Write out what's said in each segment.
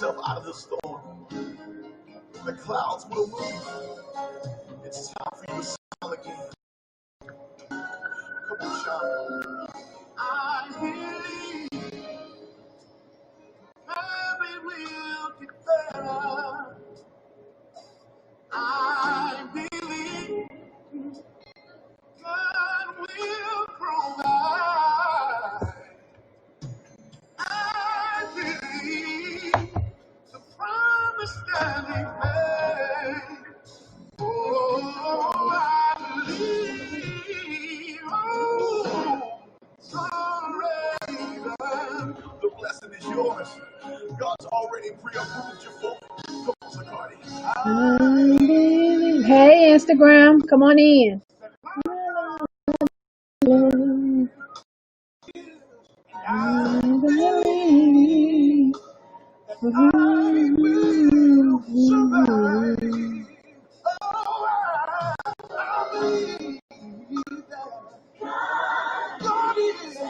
Out of the storm, the clouds will move. It's time for you to smile again. Come on, Sean. I believe every will get better. I believe God will provide. I believe the promise that He made. Oh, I believe. Oh, surrender. The blessing is yours. God's already pre-approved you for it. Come on, Zacardi. Hey, Instagram, come on in.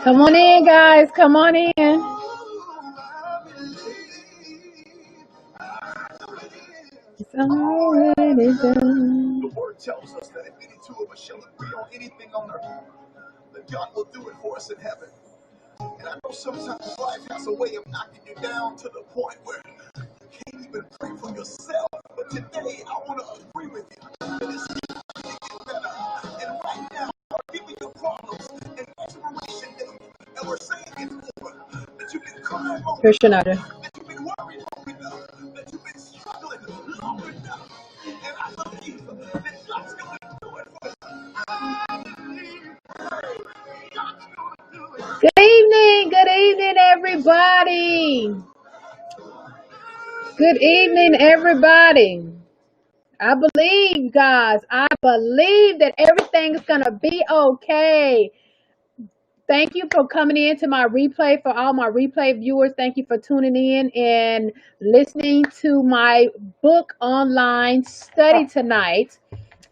Come on in, guys. Come on in. It's already done. The word tells us that if any two of us shall agree on anything on earth, that God will do it for us in heaven. And I know sometimes life has a way of knocking you down to the point where you can't even pray for yourself. But today, I want to agree with you that it's time to get better. And right now, we're giving you problems and inspiration day. And we're saying it's over. That you've been crying over. Christian Otter. That you've been worried long enough. That you've been struggling long enough. And I believe that God's going to do it for you. I believe God's going to do it. Good evening, everybody. Good evening, everybody. I believe, guys. I believe that everything's going to be okay. Thank you for coming in to my replay. For all my replay viewers, thank you for tuning in and listening to my book online study tonight.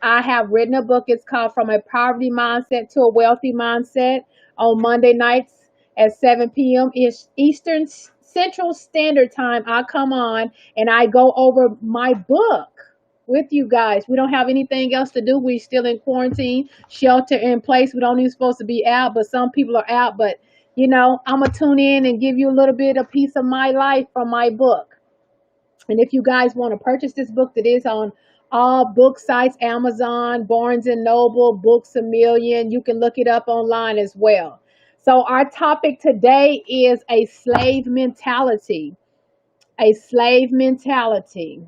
I have written a book. It's called From a Poverty Mindset to a Wealthy Mindset on Monday nights at 7 p.m. Eastern Central Standard Time. I come on and I go over my book with you guys. We don't have anything else to do. We're still in quarantine, shelter in place. We don't even supposed to be out, but some people are out. But, you know, I'm going to tune in and give you a little bit of piece of my life from my book. And if you guys want to purchase this book, that is on all book sites, Amazon, Barnes and Noble, Books A Million. You can look it up online as well. So our topic today is a slave mentality. A slave mentality.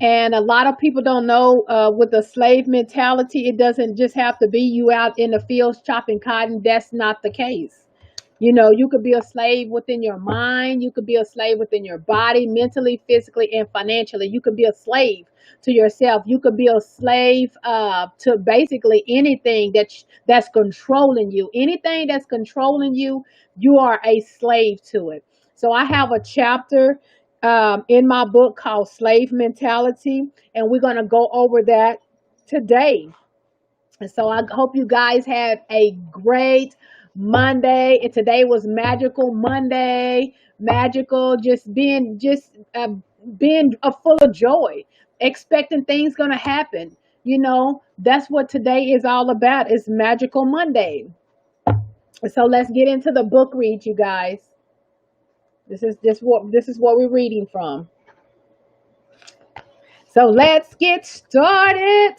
And a lot of people don't know with the slave mentality, it doesn't just have to be you out in the fields chopping cotton. That's not the case. You know, you could be a slave within your mind. You could be a slave within your body, mentally, physically, and financially. You could be a slave to yourself. You could be a slave to basically anything that's controlling you. Anything that's controlling you, you are a slave to it. So I have a chapter in my book called Slave Mentality, and we're going to go over that today. And so I hope you guys had a great Monday. And today was Magical Monday. Magical, just being full of joy, expecting things going to happen. You know, that's what today is all about. It's Magical Monday. So let's get into the book read, you guys. This is what we're reading from. So let's get started.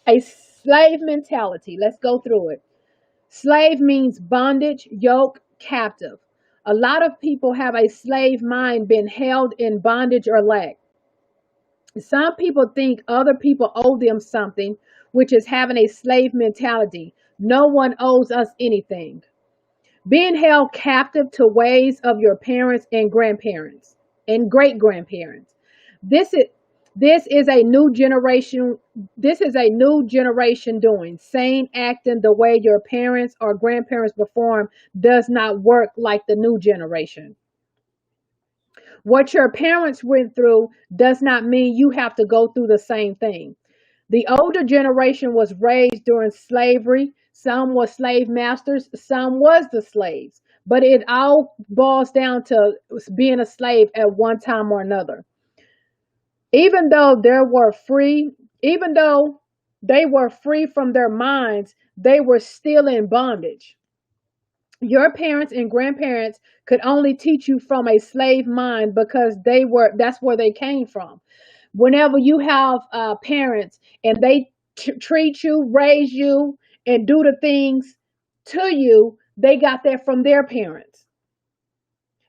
A slave mentality. Let's go through it. Slave means bondage, yoke, captive. A lot of people have a slave mind, been held in bondage or lack. Some people think other people owe them something, which is having a slave mentality. No one owes us anything. Being held captive to ways of your parents and grandparents and great grandparents. This is a new generation. This is a new generation doing. Saying, acting the way your parents or grandparents perform does not work like the new generation. What your parents went through does not mean you have to go through the same thing. The older generation was raised during slavery. Some were slave masters. Some was the slaves. But it all boils down to being a slave at one time or another. Even though there were free, even though they were free from their minds, they were still in bondage. Your parents and grandparents could only teach you from a slave mind because that's where they came from. Whenever you have parents and they treat you, raise you, and do the things to you, they got that from their parents.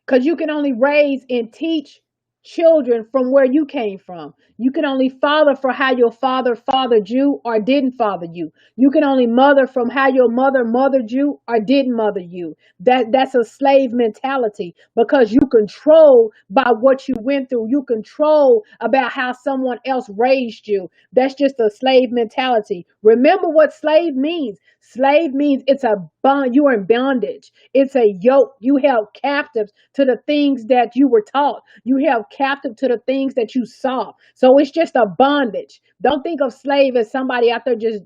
Because you can only raise and teach children from where you came from. You can only father for how your father fathered you or didn't father you. You can only mother from how your mother mothered you or didn't mother you. That's a slave mentality because you control by what you went through. You control about how someone else raised you. That's just a slave mentality. Remember what slave means. Slave means it's a bond. You are in bondage. It's a yoke. You held captives to the things that you were taught. You held captive to the things that you saw. So it's just a bondage. Don't think of slave as somebody out there just,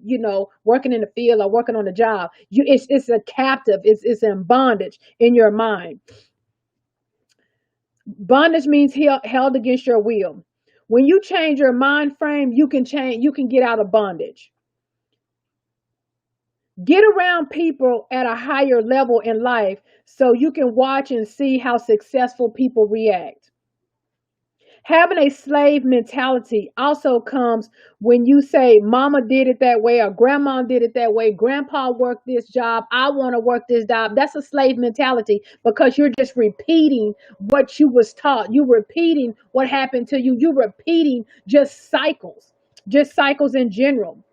working in the field or working on the job. It's a captive. It's in bondage in your mind. Bondage means held against your will. When you change your mind frame, you can get out of bondage. Get around people at a higher level in life so you can watch and see how successful people react. Having a slave mentality also comes when you say, Mama did it that way, or Grandma did it that way, Grandpa worked this job, I want to work this job. That's a slave mentality because you're just repeating what you was taught. You're repeating what happened to you. You're repeating just cycles in general.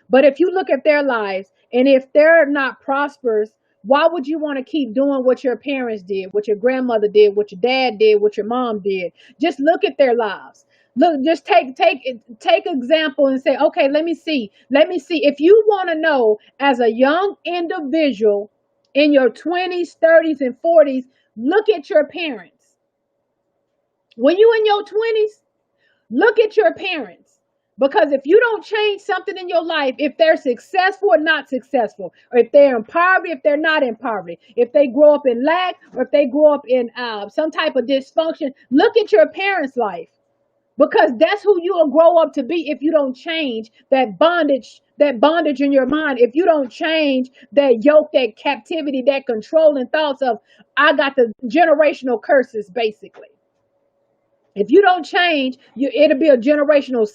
But if you look at their lives and if they're not prosperous, why would you want to keep doing what your parents did, what your grandmother did, what your dad did, what your mom did? Just look at their lives. Look, just take example and say, okay, let me see. If you want to know as a young individual in your 20s, 30s, and 40s, look at your parents. When you in your 20s, look at your parents. Because if you don't change something in your life, if they're successful or not successful, or if they're in poverty, if they're not in poverty, if they grow up in lack, or if they grow up in some type of dysfunction, look at your parents' life. Because that's who you will grow up to be if you don't change that bondage in your mind. If you don't change that yoke, that captivity, that controlling thoughts of, I got the generational curses, basically. If you don't change, it'll be a generational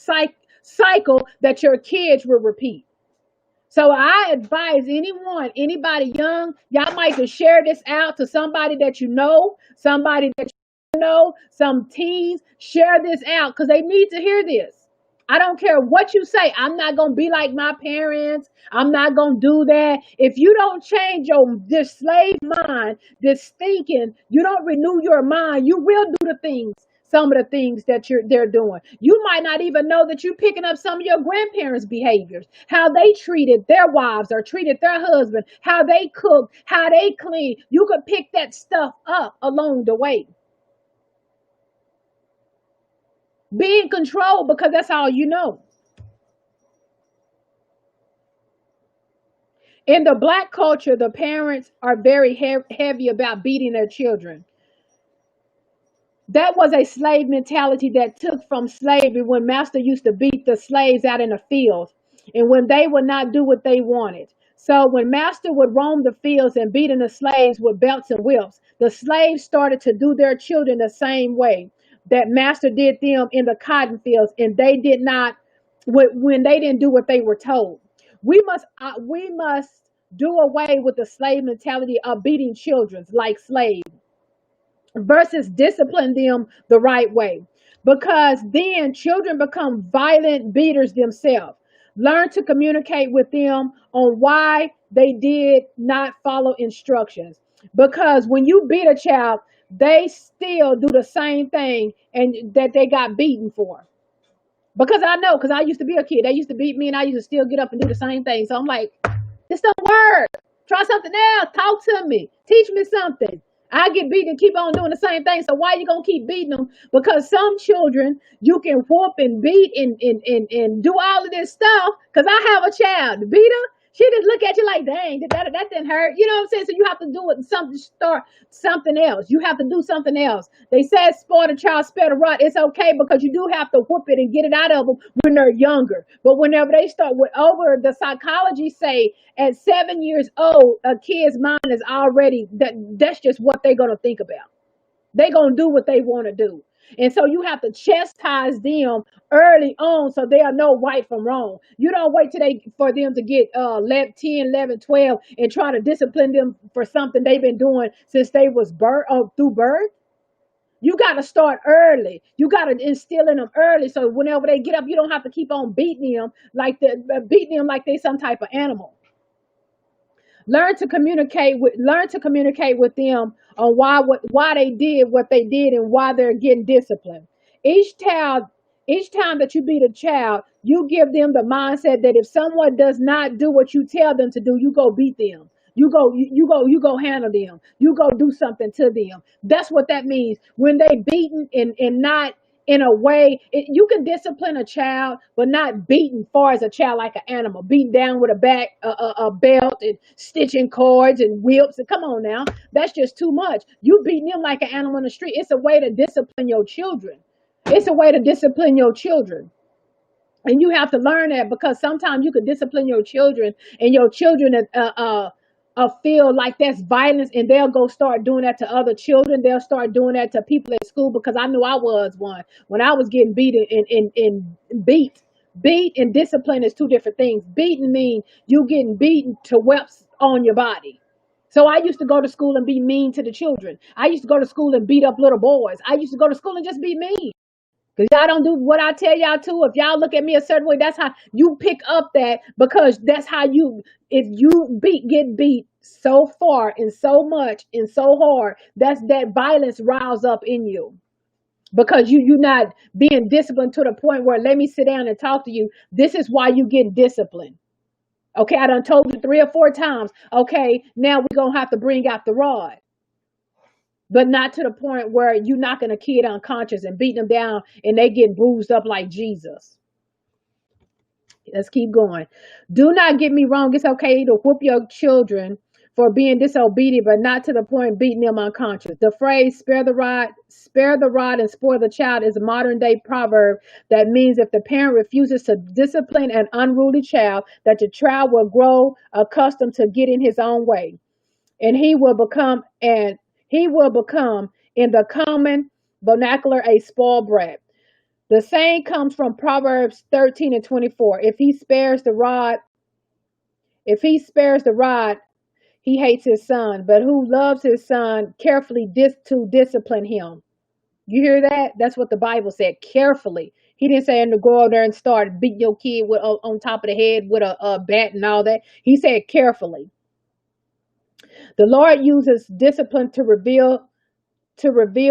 cycle that your kids will repeat. So I advise anybody young, y'all might just share this out to somebody that you know, some teens, share this out because they need to hear this. I don't care what you say. I'm not going to be like my parents. I'm not going to do that. If you don't change this slave mind, this thinking, you don't renew your mind, you will do some of the things that they're doing. You might not even know that you're picking up some of your grandparents' behaviors, how they treated their wives or treated their husband, how they cooked, how they cleaned. You could pick that stuff up along the way. Be in control because that's all you know. In the Black culture, the parents are very heavy about beating their children. That was a slave mentality that took from slavery when master used to beat the slaves out in the fields and when they would not do what they wanted. So when master would roam the fields and beating the slaves with belts and whips, the slaves started to do their children the same way that master did them in the cotton fields, and they did not when they didn't do what they were told. We must do away with the slave mentality of beating children like slaves versus discipline them the right way, because then children become violent beaters themselves. Learn to communicate with them on why they did not follow instructions, because when you beat a child, they still do the same thing and that they got beaten for. Because I know, because I used to be a kid, they used to beat me and I used to still get up and do the same thing. So I'm like, this don't work. Try something else. Talk to me. Teach me something. I get beaten and keep on doing the same thing. So why are you going to keep beating them? Because some children you can whoop and beat and do all of this stuff. Because I have a child. Beat her. She just look at you like, dang, that didn't hurt. You know what I'm saying? So you have to do it, start something else. You have to do something else. They said spoil the child, spare the rod. It's okay because you do have to whoop it and get it out of them when they're younger. But whenever they start with over, the psychology say at 7 years old, a kid's mind is already, that's just what they're going to think about. They're going to do what they want to do. And so you have to chastise them early on so they'll know right from wrong. You don't wait for them to get 10, 11, 12 and try to discipline them for something they've been doing since they was through birth. You got to start early. You got to instill in them early so whenever they get up, you don't have to keep on beating them like they some type of animal. Learn to communicate with them on why they did what they did and why they're getting disciplined. Each time that you beat a child, you give them the mindset that if someone does not do what you tell them to do, you go beat them. You go handle them. You go do something to them. That's what that means. When they beaten and not in a way, you can discipline a child, but not beating far as a child like an animal, beating down with a belt and stitching cords and whips. And come on now, that's just too much. You beating them like an animal in the street. It's a way to discipline your children. It's a way to discipline your children. And you have to learn that because sometimes you could discipline your children and your children feel like that's violence and they'll go start doing that to other children. They'll start doing that to people at school because I knew I was one. When I was getting beat and beat and discipline is two different things. Beating means you getting beaten to whelps on your body. So I used to go to school and be mean to the children. I used to go to school and beat up little boys. I used to go to school and just be mean. Because y'all don't do what I tell y'all to. If y'all look at me a certain way, that's how you pick up that because that's how if you get beat so far and so much and so hard, that violence riles up in you. Because you're not being disciplined to the point where let me sit down and talk to you. This is why you get disciplined. Okay, I done told you 3 or 4 times. Okay, now we're going to have to bring out the rod. But not to the point where you knocking a kid unconscious and beating them down and they get bruised up like Jesus. Let's keep going. Do not get me wrong. It's okay to whoop your children for being disobedient, but not to the point beating them unconscious. The phrase spare the rod and spoil the child is a modern day proverb that means if the parent refuses to discipline an unruly child, that the child will grow accustomed to getting his own way. And he will become, in the common vernacular, a spoiled brat. The same comes from Proverbs 13 and 24. If he spares the rod, he hates his son, but who loves his son carefully to discipline him. You hear that? That's what the Bible said, carefully. He didn't say to go out there and start beating your kid on top of the head with a bat and all that. He said carefully. The Lord uses discipline to reveal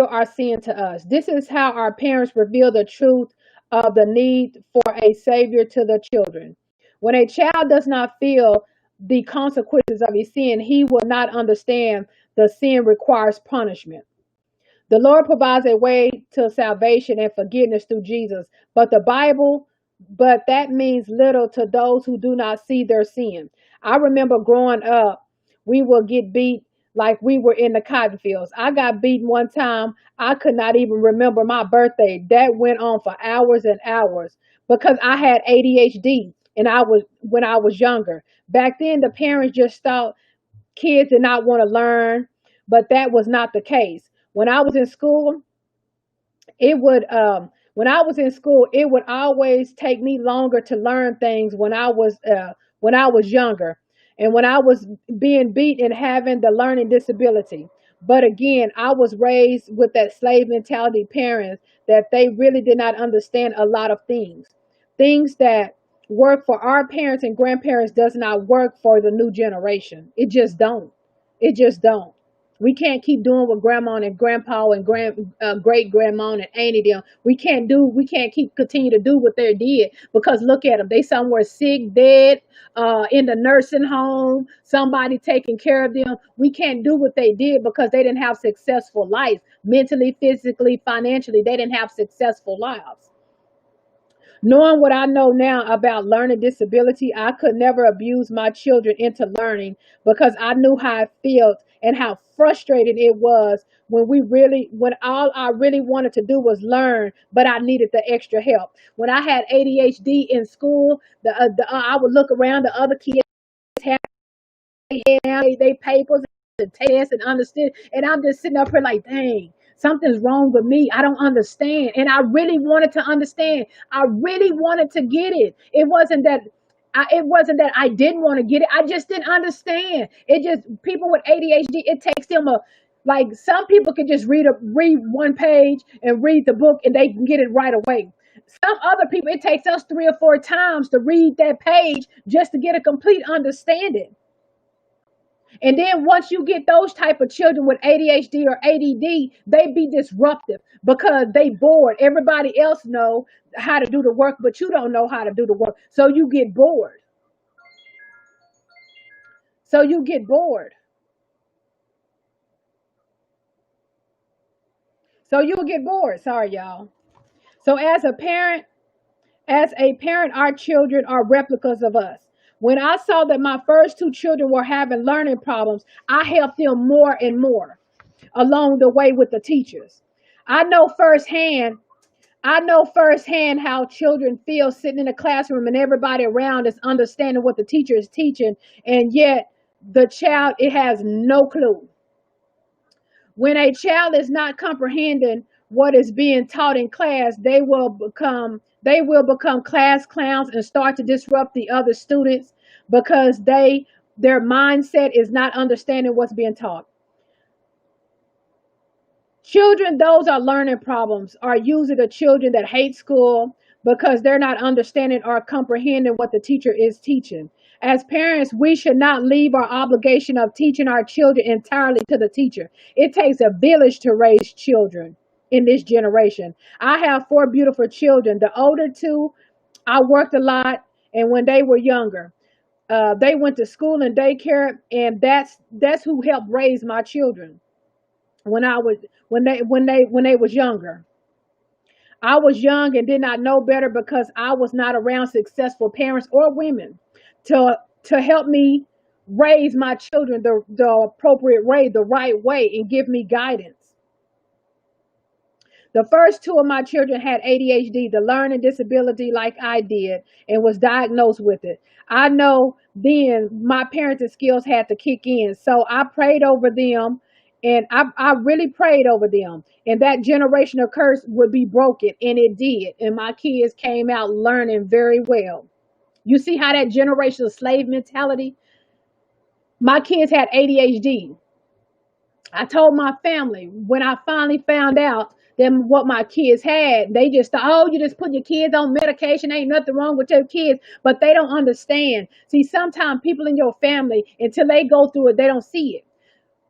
our sin to us. This is how our parents reveal the truth of the need for a savior to the children. When a child does not feel the consequences of his sin, he will not understand the sin requires punishment. The Lord provides a way to salvation and forgiveness through Jesus, but that means little to those who do not see their sin. I remember growing up, we would get beat like we were in the cotton fields. I got beaten one time. I could not even remember my birthday. That went on for hours and hours because I had ADHD when I was younger. Back then, the parents just thought kids did not want to learn, but that was not the case. When I was in school, it would always take me longer to learn things when I was younger. And when I was being beat and having the learning disability. But again, I was raised with that slave mentality parents that they really did not understand a lot of things. Things that work for our parents and grandparents does not work for the new generation. It just don't. It just don't. We can't keep doing what grandma and grandpa and great grandma and auntie them. We can't continue to do what they did because look at them. They somewhere sick, dead, in the nursing home, somebody taking care of them. We can't do what they did because they didn't have successful lives, mentally, physically, financially. They didn't have successful lives. Knowing what I know now about learning disability, I could never abuse my children into learning because I knew how it felt and how frustrating it was when all I really wanted to do was learn, but I needed the extra help. When I had ADHD in school, I would look around the other kids had they papers and tests and understand, and I'm just sitting up here like, dang, something's wrong with me. I don't understand, and I really wanted to understand. I really wanted to get it. It wasn't that I didn't want to get it. I just didn't understand. It just people with ADHD. It takes them a like some people can just read one page and read the book and they can get it right away. Some other people, it takes us 3 or 4 times to read that page just to get a complete understanding. And then once you get those type of children with ADHD or ADD, they be disruptive because they bored. Everybody else know how to do the work, but you don't know how to do the work. So you get bored. So you get bored. So you'll get bored. Sorry, y'all. So as a parent, our children are replicas of us. When I saw that my first 2 children were having learning problems, I helped them more and more along the way with the teachers. I know firsthand I know firsthand how children feel sitting in a classroom and everybody around is understanding what the teacher is teaching, and yet the child it has no clue. When a child is not comprehending what is being taught in class, they will become class clowns and start to disrupt the other students because their mindset is not understanding what's being taught. Children, those are learning problems, are usually the children that hate school because they're not understanding or comprehending what the teacher is teaching. As parents, we should not leave our obligation of teaching our children entirely to the teacher. It takes a village to raise children in this generation. I have 4 beautiful children. The older 2, I worked a lot, and when they were younger, they went to school and daycare, and that's who helped raise my children when I was when they was younger. I was young and did not know better because I was not around successful parents or women to help me raise my children the appropriate way, the right way, and give me guidance. The first 2 of my children had ADHD, the learning disability like I did, and was diagnosed with it. I know then my parenting skills had to kick in. So I prayed over them, and I really prayed over them. And that generational curse would be broken, and it did. And my kids came out learning very well. You see how that generational slave mentality? My kids had ADHD. I told my family when I finally found out them what my kids had, they just thought, oh, you just put your kids on medication. Ain't nothing wrong with your kids. But they don't understand. See, sometimes people in your family, until they go through it, they don't see it.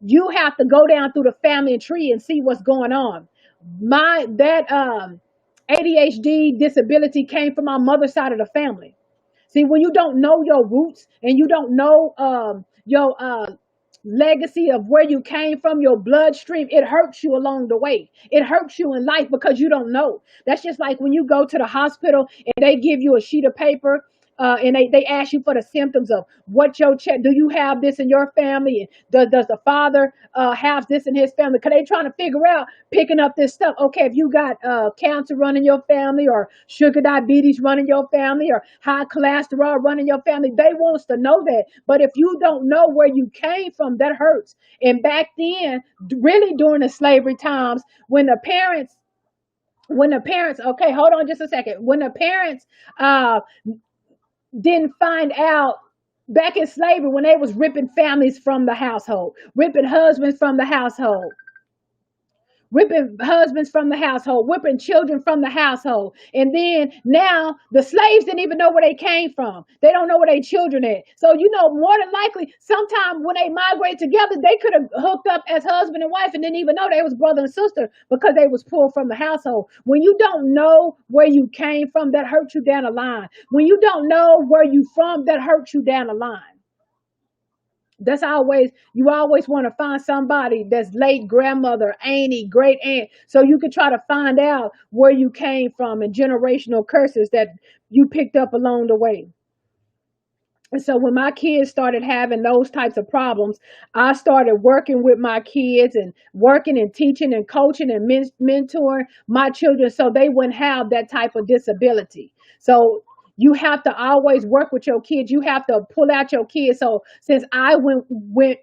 You have to go down through the family tree and see what's going on. My that ADHD disability came from my mother's side of the family. See, when you don't know your roots and you don't know your legacy of where you came from, your bloodstream, it hurts you along the way. It hurts you in life because you don't know. That's just like when you go to the hospital and they give you a sheet of paper. And they ask you for the symptoms of what your check. Do you have this in your family? Does the father have this in his family? Because they trying to figure out picking up this stuff. Okay, if you got cancer running your family, or sugar diabetes running your family, or high cholesterol running your family, they wants to know that. But if you don't know where you came from, that hurts. And back then, really during the slavery times, when the parents, okay, hold on just a second. When the parents didn't find out back in slavery, when they was ripping families from the household, ripping husbands from the household, whipping children from the household. And then now the slaves didn't even know where they came from. They don't know where their children at. So, more than likely, sometime when they migrate together, they could have hooked up as husband and wife and didn't even know they was brother and sister because they was pulled from the household. When you don't know where you came from, that hurts you down the line. When you don't know where you from, that hurts you down the line. That's always, you always want to find somebody that's late grandmother, auntie, great aunt, so you can try to find out where you came from and generational curses that you picked up along the way. And so when my kids started having those types of problems, I started working with my kids and working and teaching and coaching and mentoring my children so they wouldn't have that type of disability. So you have to always work with your kids. You have to pull out your kids. So since I went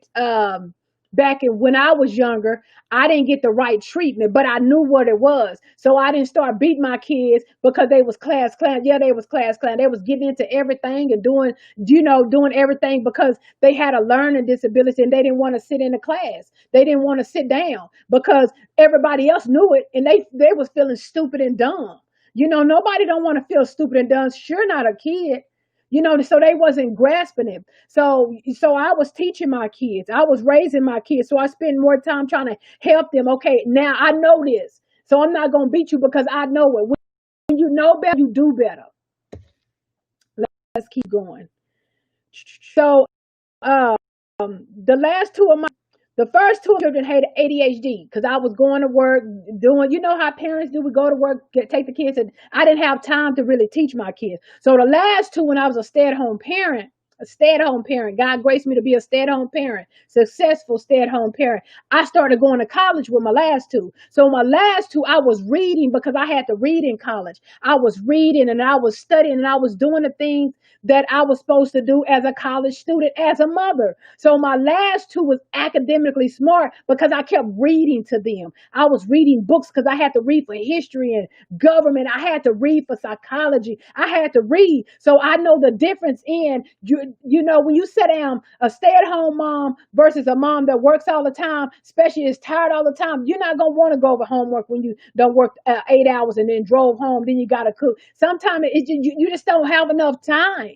back in when I was younger, I didn't get the right treatment, but I knew what it was. So I didn't start beating my kids because they was class clown. Yeah, they was class clown. They was getting into everything and doing everything because they had a learning disability and they didn't want to sit in the class. They didn't want to sit down because everybody else knew it and they was feeling stupid and dumb. Nobody don't want to feel stupid and dumb. Sure, not a kid. So they wasn't grasping it. So I was teaching my kids. I was raising my kids. So I spent more time trying to help them. Okay, now I know this. So I'm not going to beat you because I know it. When you know better, you do better. Let's keep going. So the last two of my the first two children had ADHD because I was going to work doing, how parents do. We go to work, take the kids, and I didn't have time to really teach my kids. So the last two, when I was a stay-at-home parent, God graced me to be a stay-at-home parent, successful stay-at-home parent. I started going to college with my last two. So my last two, I was reading because I had to read in college. I was reading and I was studying and I was doing the things that I was supposed to do as a college student, as a mother. So my last two was academically smart because I kept reading to them. I was reading books because I had to read for history and government. I had to read for psychology. I had to read. So I know the difference in, when you sit down, a stay-at-home mom versus a mom that works all the time, especially is tired all the time, you're not going to want to go over homework when you don't work 8 hours and then drove home, then you got to cook. Sometimes you just don't have enough time.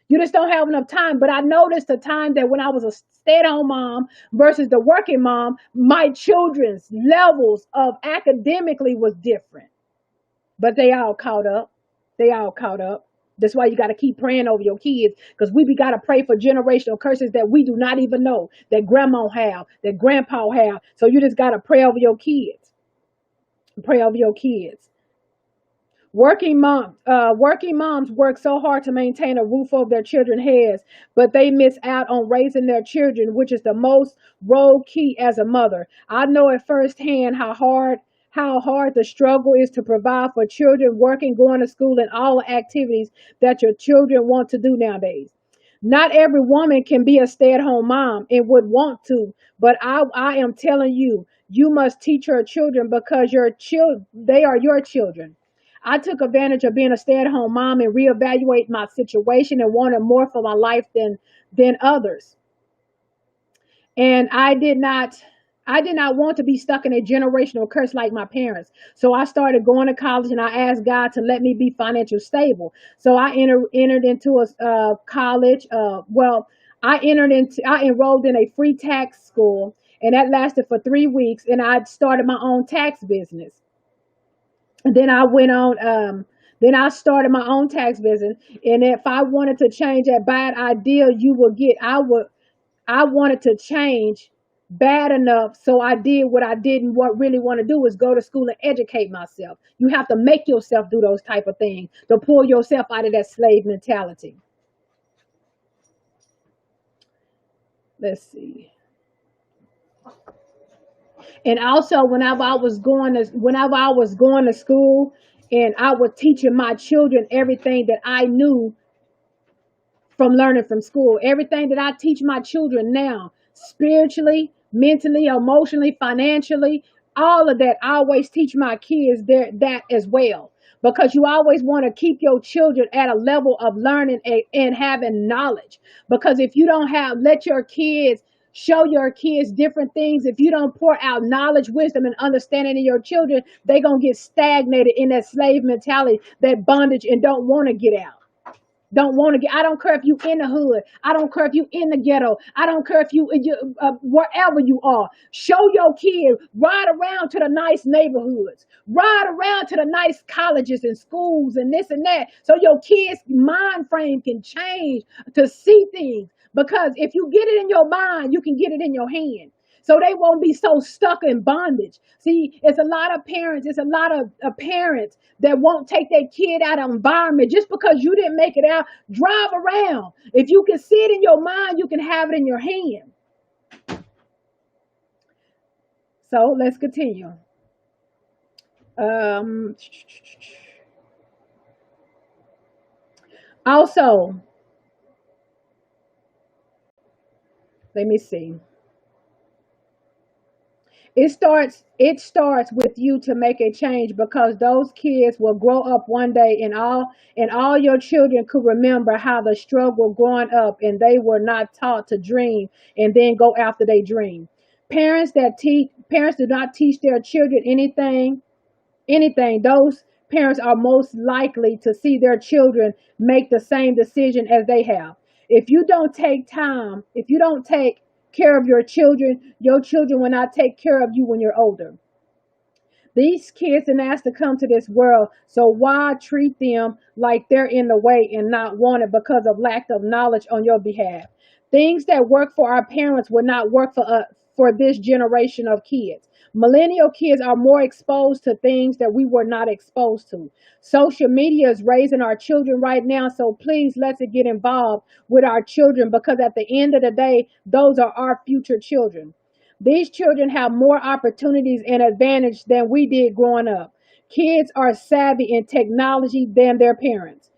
You just don't have enough time. But I noticed the time that when I was a stay-at-home mom versus the working mom, my children's levels of academically was different. But they all caught up. They all caught up. That's why you got to keep praying over your kids, because we got to pray for generational curses that we do not even know, that grandma have, that grandpa have. So you just got to pray over your kids. Pray over your kids. Working moms work so hard to maintain a roof over their children's heads, but they miss out on raising their children, which is the most role key as a mother. I know it firsthand how hard the struggle is to provide for children, working, going to school, and all the activities that your children want to do nowadays. Not every woman can be a stay-at-home mom and would want to, but I am telling you, you must teach your children because they are your children. I took advantage of being a stay-at-home mom and reevaluate my situation and wanted more for my life than others. And I did not want to be stuck in a generational curse like my parents. So I started going to college and I asked God to let me be financially stable. So I entered into a college. I enrolled in a free tax school, and that lasted for 3 weeks. And I started my own tax business. And then I went on. Then I started my own tax business. And if I wanted to change that bad idea, I wanted to change bad enough, so I did what I didn't really want to do, is go to school and educate myself. You have to make yourself do those type of things to pull yourself out of that slave mentality. Let's see. And also, whenever I was going to school, and I was teaching my children everything that I knew from learning from school, everything that I teach my children now, spiritually, mentally, emotionally, financially, all of that, I always teach my kids that as well. Because you always want to keep your children at a level of learning and having knowledge. Because if you don't show your kids different things, if you don't pour out knowledge, wisdom, and understanding in your children, they're going to get stagnated in that slave mentality, that bondage, and don't want to get out. I don't care if you in the hood. I don't care if you in the ghetto. I don't care if you wherever you are. Show your kid, ride around to the nice neighborhoods, ride around to the nice colleges and schools and this and that, so your kid's mind frame can change to see things. Because if you get it in your mind, you can get it in your hand. So they won't be so stuck in bondage. See, it's a lot of parents, parents that won't take their kid out of environment just because you didn't make it out. Drive around. If you can see it in your mind, you can have it in your hand. So let's continue. Also, let me see. It starts with you to make a change, because those kids will grow up one day, and all your children could remember how the struggle growing up, and they were not taught to dream and then go after they dream. Parents do not teach their children anything, those parents are most likely to see their children make the same decision as they have. If you don't take care of your children will not take care of you when you're older. These kids didn't ask to come to this world, so why treat them like they're in the way and not wanted because of lack of knowledge on your behalf? Things that work for our parents will not work for this generation of kids. Millennial kids are more exposed to things that we were not exposed to. Social media is raising our children right now, so please let's get involved with our children, because at the end of the day, those are our future children. These children have more opportunities and advantage than we did growing up. Kids are savvy in technology than their parents.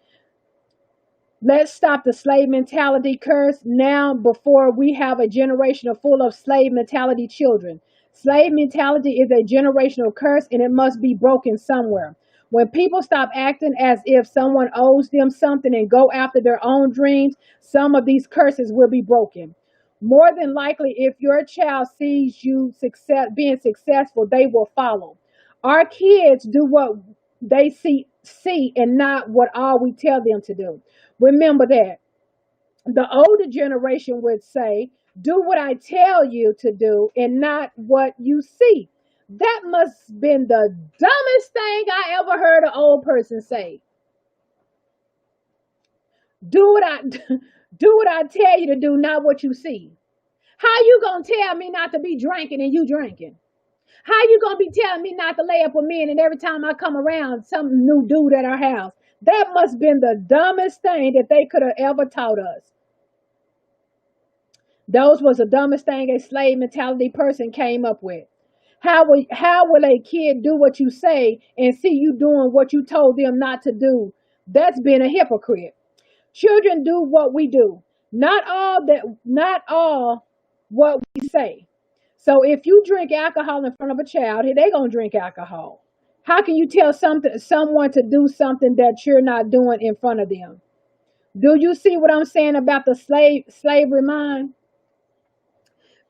Let's stop the slave mentality curse now before we have a generation full of slave mentality children. Slave mentality is a generational curse, and it must be broken somewhere. When people stop acting as if someone owes them something and go after their own dreams, some of these curses will be broken. More than likely, if your child sees you being successful, they will follow. Our kids do what they see and not what all we tell them to do. Remember that. The older generation would say, do what I tell you to do and not what you see. That must have been the dumbest thing I ever heard an old person say. Do what I do what I tell you to do, not what you see. How you gonna tell me not to be drinking and you drinking? How you gonna be telling me not to lay up with men, and every time I come around, some new dude at our house? That must have been the dumbest thing that they could have ever taught us. Those was the dumbest thing a slave mentality person came up with. How will a kid do what you say and see you doing what you told them not to do? That's being a hypocrite. Children do what we do, not all what we say. So if you drink alcohol in front of a child, they gonna drink alcohol. How can you tell someone to do something that you're not doing in front of them? Do you see what I'm saying about the slavery mind?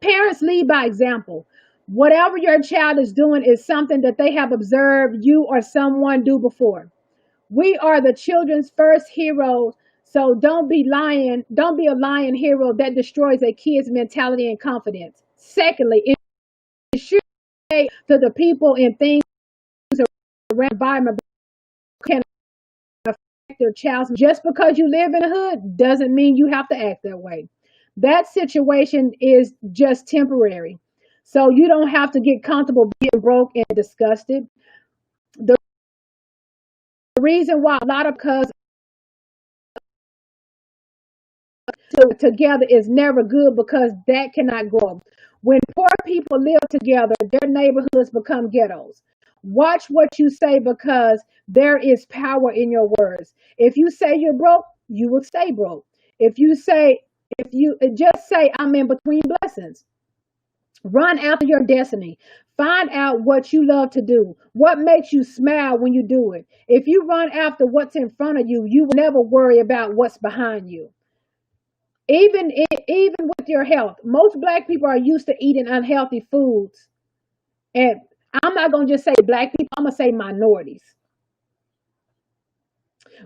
Parents lead by example. Whatever your child is doing is something that they have observed you or someone do before. We are the children's first heroes, so don't be a lying hero that destroys a kid's mentality and confidence. Secondly, it should say to the people and things around the environment can affect their child. Just because you live in a hood doesn't mean you have to act that way. That situation is just temporary. So you don't have to get comfortable being broke and disgusted. The reason why a lot of cousins together is never good, because that cannot grow. When poor people live together, their neighborhoods become ghettos. Watch what you say, because there is power in your words. If you say you're broke, you will stay broke. If you just say I'm in between blessings. Run after your destiny. Find out what you love to do. What makes you smile when you do it. If you run after what's in front of you, you will never worry about what's behind you. Even with your health, most black people are used to eating unhealthy foods. And I'm not going to just say black people, I'm going to say minorities.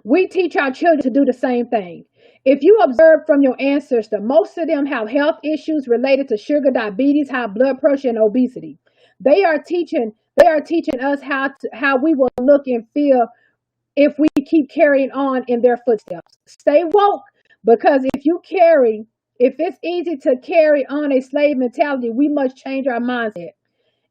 We teach our children to do the same thing. If you observe from your ancestors, most of them have health issues related to sugar, diabetes, high blood pressure, and obesity. They are teaching us how we will look and feel if we keep carrying on in their footsteps. Stay woke, because if If it's easy to carry on a slave mentality, we must change our mindset.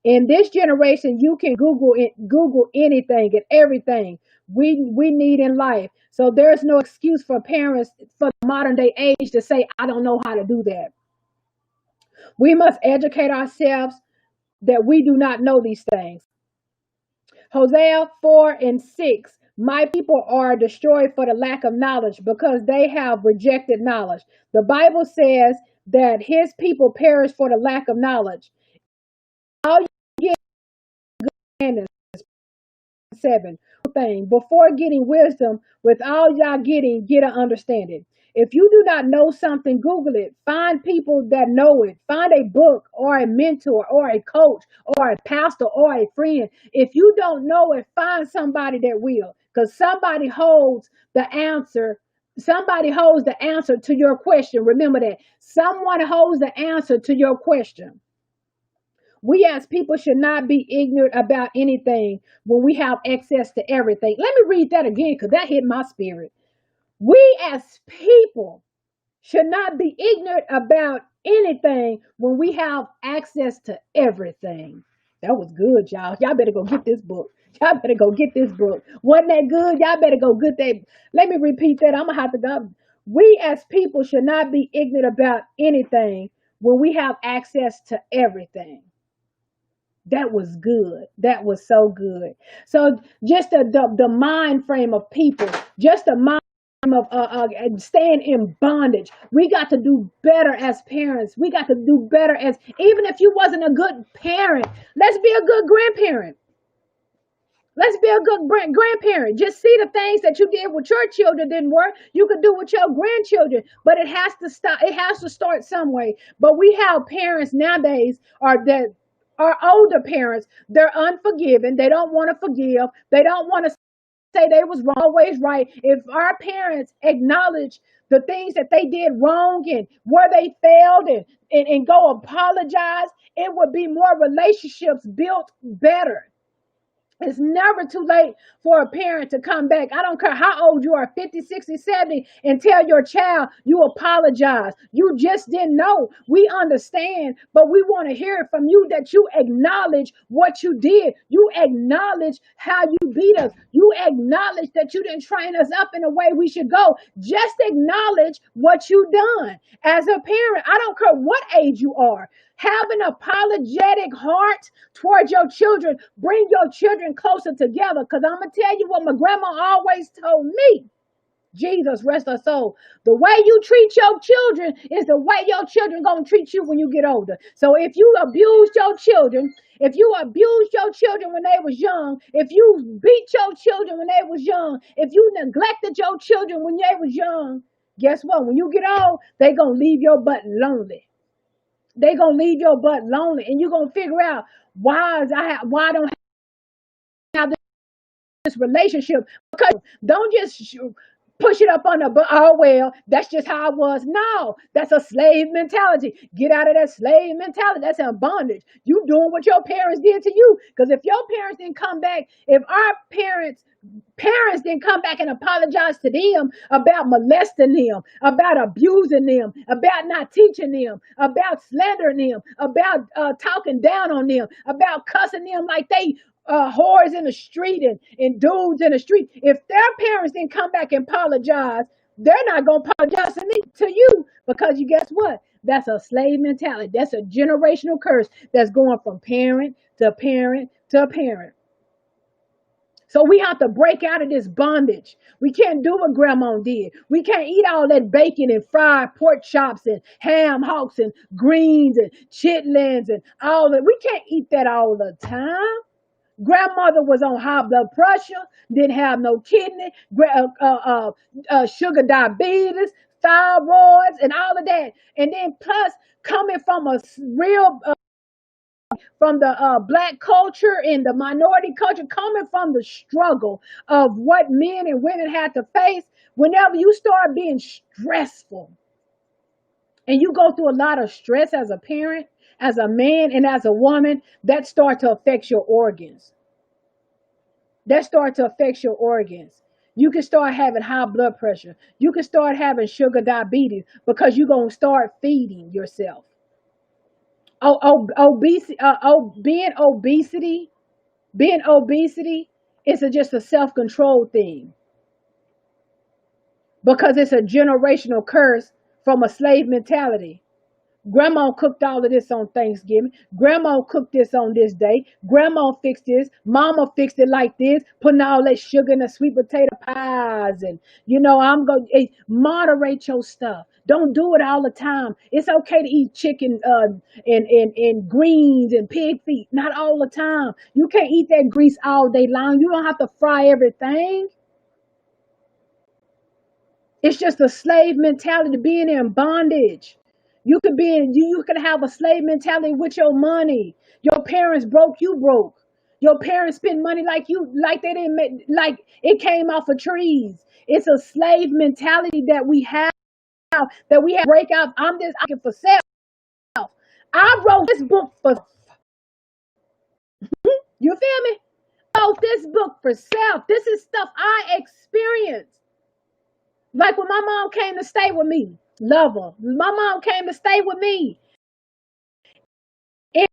In this generation, you can Google it, Google anything and everything we need in life. So there's no excuse for parents for the modern day age to say, I don't know how to do that. We must educate ourselves that we do not know these things. Hosea 4:6. My people are destroyed for the lack of knowledge because they have rejected knowledge. The Bible says that his people perish for the lack of knowledge. All you get is 7 thing. Before getting wisdom, with all y'all getting, get an understanding. If you do not know something, Google it. Find people that know it. Find a book or a mentor or a coach or a pastor or a friend. If you don't know it, find somebody that will. Because somebody holds the answer. Somebody holds the answer to your question. Remember that. Someone holds the answer to your question. We as people should not be ignorant about anything when we have access to everything. Let me read that again because that hit my spirit. We as people should not be ignorant about anything when we have access to everything. That was good, y'all. Y'all better go get this book. Y'all better go get this book. Wasn't that good? Y'all better go get that. Let me repeat that. I'm going to have to go. We as people should not be ignorant about anything when we have access to everything. That was good. That was so good. So just the mind frame of people, just the mind of staying in bondage. We got to do better as parents. We got to do better as, even if you wasn't a good parent, let's be a good grandparent. Let's be a good grandparent. Just see the things that you did with your children didn't work. You could do with your grandchildren, but it has to stop. It has to start some way. But we have parents nowadays that are older parents. They're unforgiving. They don't want to forgive. They don't want to say they was wrong, always right. If our parents acknowledge the things that they did wrong and where they failed and go apologize, it would be more relationships built better. It's never too late for a parent to come back. I don't care how old you are, 50, 60, 70, and tell your child you apologize. You just didn't know. We understand, but we want to hear it from you that you acknowledge what you did. You acknowledge how you beat us. You acknowledge that you didn't train us up in the way we should go. Just acknowledge what you done. As a parent, I don't care what age you are. Have an apologetic heart towards your children. Bring your children closer together. Because I'm going to tell you what my grandma always told me. Jesus, rest her soul. The way you treat your children is the way your children going to treat you when you get older. So if you abused your children, if you abused your children when they was young, if you beat your children when they was young, if you neglected your children when they was young, guess what? When you get old, they going to leave your butt lonely. They're going to leave your butt lonely, and you're going to figure out why I don't have this relationship. Because don't just push it up on the, oh, well, that's just how I was. No, that's a slave mentality. Get out of that slave mentality. That's in bondage. You doing what your parents did to you. Because if your parents didn't come back, if our parents didn't come back and apologize to them about molesting them, about abusing them, about not teaching them, about slandering them, about talking down on them, about cussing them like they whores in the street and dudes in the street. If their parents didn't come back and apologize, they're not going to apologize to you, because you guess what? That's a slave mentality. That's a generational curse that's going from parent to parent to parent. So we have to break out of this bondage. We can't do what grandma did. We can't eat all that bacon and fried pork chops and ham hocks and greens and chitlins and all that. We can't eat that all the time. Grandmother was on high blood pressure, didn't have no kidney, sugar diabetes, thyroids, and all of that. And then plus coming from a real from the black culture and the minority culture, coming from the struggle of what men and women had to face. Whenever you start being stressful and you go through a lot of stress as a parent, as a man and as a woman, that start to affect your organs. That start to affect your organs. You can start having high blood pressure. You can start having sugar diabetes because you're going to start feeding yourself. Obesity, being obesity is just a self-control thing because it's a generational curse from a slave mentality. Grandma cooked all of this on Thanksgiving. Grandma cooked this on this day. Grandma fixed this. Mama fixed it like this, putting all that sugar in the sweet potato pies. And, I'm going to moderate your stuff. Don't do it all the time. It's okay to eat chicken and greens and pig feet. Not all the time. You can't eat that grease all day long. You don't have to fry everything. It's just a slave mentality, being in bondage. You can have a slave mentality with your money. Your parents broke, you broke. Your parents spent money like they didn't make, like it came off of trees. It's a slave mentality that we have break out. I'm just asking for self. I wrote this book for you feel me? I wrote this book for self. This is stuff I experienced. Like when my mom came to stay with me. Love her. My mom came to stay with me. And,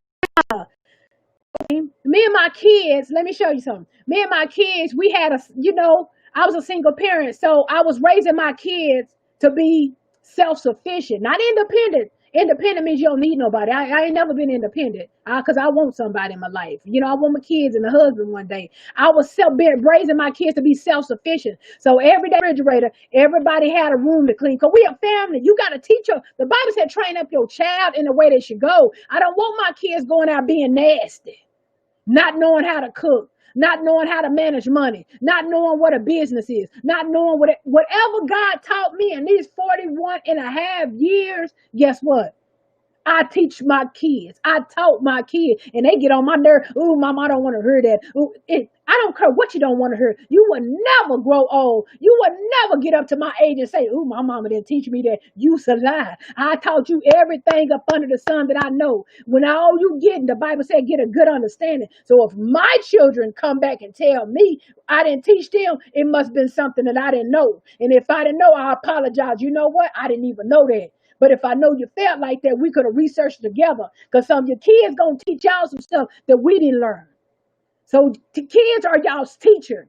me and my kids, let me show you something. Me and my kids, we had I was a single parent, so I was raising my kids to be self-sufficient, not independent. Independent means you don't need nobody. I ain't never been independent because I want somebody in my life. I want my kids and a husband one day. I was raising my kids to be self-sufficient. So every day, refrigerator, everybody had a room to clean because we a family. You got to teach them. The Bible said train up your child in the way they should go. I don't want my kids going out being nasty, not knowing how to cook, not knowing how to manage money, not knowing what a business is, not knowing whatever God taught me in these 41 and a half years, guess what? I teach my kids. I taught my kids, and they get on my nerve. Ooh, mama, I don't want to hear that. Ooh, I don't care what you don't want to hear. You will never grow old. You will never get up to my age and say, ooh, my mama didn't teach me that. You's a lie. I taught you everything up under the sun that I know. When all you get, the Bible said, get a good understanding. So if my children come back and tell me I didn't teach them, it must have been something that I didn't know. And if I didn't know, I apologize. You know what? I didn't even know that. But if I know you felt like that, we could have researched together because some of your kids going to teach y'all some stuff that we didn't learn. So kids are y'all's teacher.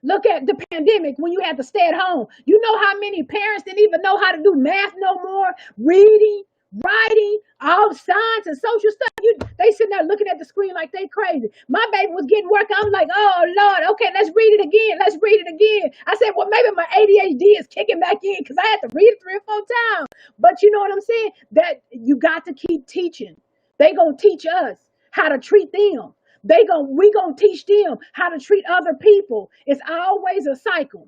Look at the pandemic when you had to stay at home. You know how many parents didn't even know how to do math no more, reading, writing, all signs and social stuff. They sitting there looking at the screen like they crazy. My baby was getting work. I'm like, oh Lord, okay, let's read it again. Let's read it again. I said, well, maybe my ADHD is kicking back in because I had to read it 3 or 4 times. But you know what I'm saying? That you got to keep teaching. They gonna teach us how to treat them. We gonna teach them how to treat other people. It's always a cycle.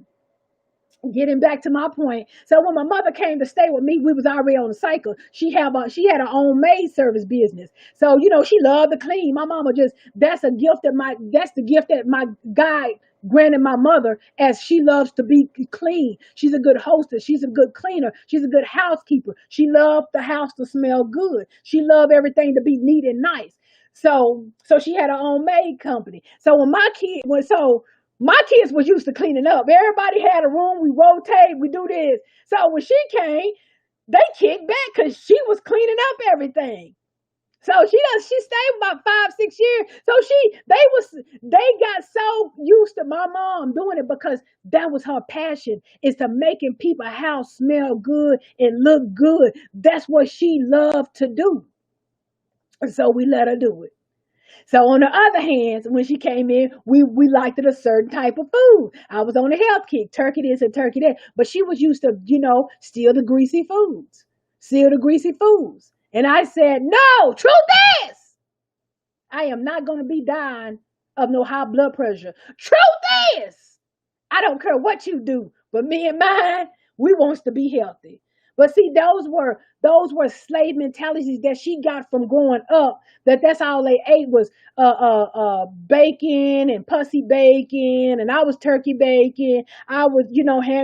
Getting back to my point. So when my mother came to stay with me, we was already on the cycle. She had her own maid service business. So, she loved to clean. My mama that's the gift that my God granted my mother, as she loves to be clean. She's a good hostess. She's a good cleaner. She's a good housekeeper. She loved the house to smell good. She loved everything to be neat and nice. So she had her own maid company. So when my kids was used to cleaning up. Everybody had a room. We rotate. We do this. So when she came, they kicked back because she was cleaning up everything. So she stayed about 5-6 years. So they got so used to my mom doing it because that was her passion, is to making people's house smell good and look good. That's what she loved to do. So we let her do it. So on the other hand, when she came in, we liked it a certain type of food. I was on a health kick, turkey this and turkey that. But she was used to, steal the greasy foods. And I said, no, truth is, I am not going to be dying of no high blood pressure. Truth is, I don't care what you do, but me and mine, we wants to be healthy. But see, those were slave mentalities that she got from growing up. That's all they ate was bacon and pussy bacon, and I was turkey bacon. I was,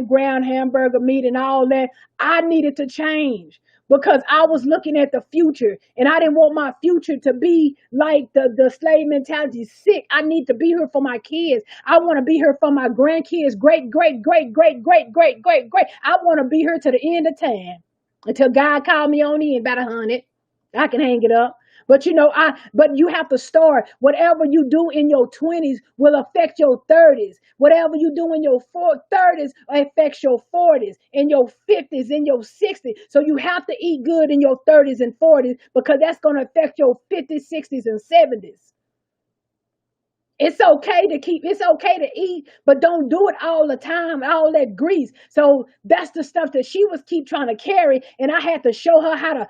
ground hamburger meat and all that. I needed to change because I was looking at the future and I didn't want my future to be like the slave mentality. Sick. I need to be here for my kids. I want to be here for my grandkids. Great, great, great, great, great, great, great, great. I want to be here to the end of time until God called me on in about 100. I can hang it up. But but you have to start. Whatever you do in your 20s will affect your 30s. Whatever you do in your 30s affects your 40s, in your 50s, in your 60s. So you have to eat good in your 30s and 40s because that's going to affect your 50s, 60s, and 70s. It's okay to eat, but don't do it all the time, all that grease. So that's the stuff that she was keep trying to carry. And I had to show her how to